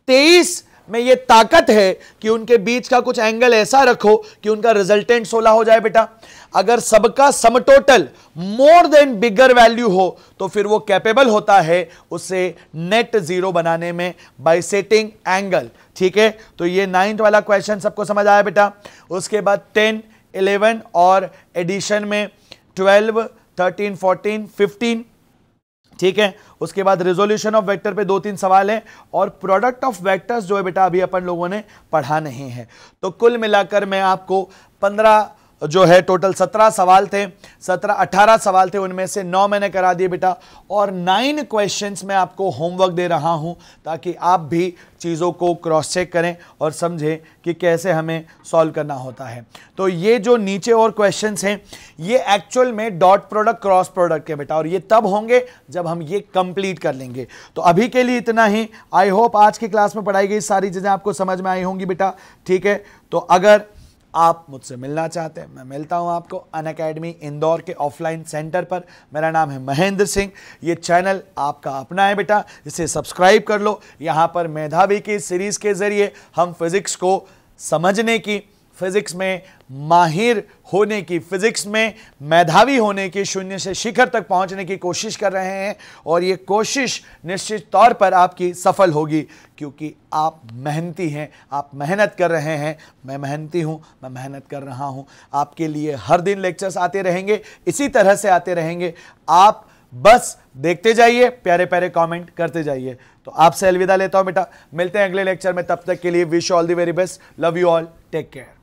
23 में ये ताकत है कि उनके बीच का कुछ एंगल ऐसा रखो कि उनका रिजल्टेंट 16 हो जाए बेटा। अगर सबका सम टोटल मोर देन बिगर वैल्यू हो तो फिर वो कैपेबल होता है उसे नेट जीरो बनाने में बाय सेटिंग एंगल। ठीक है, तो ये 9th वाला क्वेश्चन सबको समझ आया बेटा। उसके बाद 10, 11 और एडिशन में 12, 13, 14, 15। ठीक है, उसके बाद रिजोल्यूशन ऑफ वेक्टर पे 2-3 सवाल हैं, और प्रोडक्ट ऑफ वेक्टर्स जो है बेटा अभी अपन लोगों ने पढ़ा नहीं है। तो कुल मिलाकर मैं आपको 15 जो है टोटल 17 सवाल थे, 18 सवाल थे, उनमें से 9 मैंने करा दिए बेटा, और 9 क्वेश्चंस में आपको होमवर्क दे रहा हूं ताकि आप भी चीज़ों को क्रॉस चेक करें और समझें कि कैसे हमें सॉल्व करना होता है। तो ये जो नीचे और क्वेश्चंस हैं ये एक्चुअल में डॉट प्रोडक्ट क्रॉस प्रोडक्ट के बेटा, और ये तब होंगे जब हम ये कंप्लीट कर लेंगे। तो अभी के लिए इतना ही। आई होप आज की क्लास में पढ़ाई गई सारी चीज़ें आपको समझ में आई होंगी बेटा। ठीक है, तो अगर आप मुझसे मिलना चाहते हैं, मैं मिलता हूं आपको अनअकैडमी इंदौर के ऑफलाइन सेंटर पर। मेरा नाम है महेंद्र सिंह। ये चैनल आपका अपना है बेटा, इसे सब्सक्राइब कर लो। यहां पर मेधावी की सीरीज के जरिए हम फिजिक्स को समझने की, फिजिक्स में माहिर होने की, फिजिक्स में मेधावी होने की, शून्य से शिखर तक पहुंचने की कोशिश कर रहे हैं, और ये कोशिश निश्चित तौर पर आपकी सफल होगी क्योंकि आप मेहनती हैं, आप मेहनत कर रहे हैं। मैं मेहनती हूं, मैं मेहनत कर रहा हूं। आपके लिए हर दिन लेक्चर्स आते रहेंगे, इसी तरह से आते रहेंगे। आप बस देखते जाइए, प्यारे प्यारे कमेंट करते जाइए। तो आपसे अलविदा लेता हूं बेटा, मिलते हैं अगले लेक्चर में। तब तक के लिए wish all the very best, love you all, take care.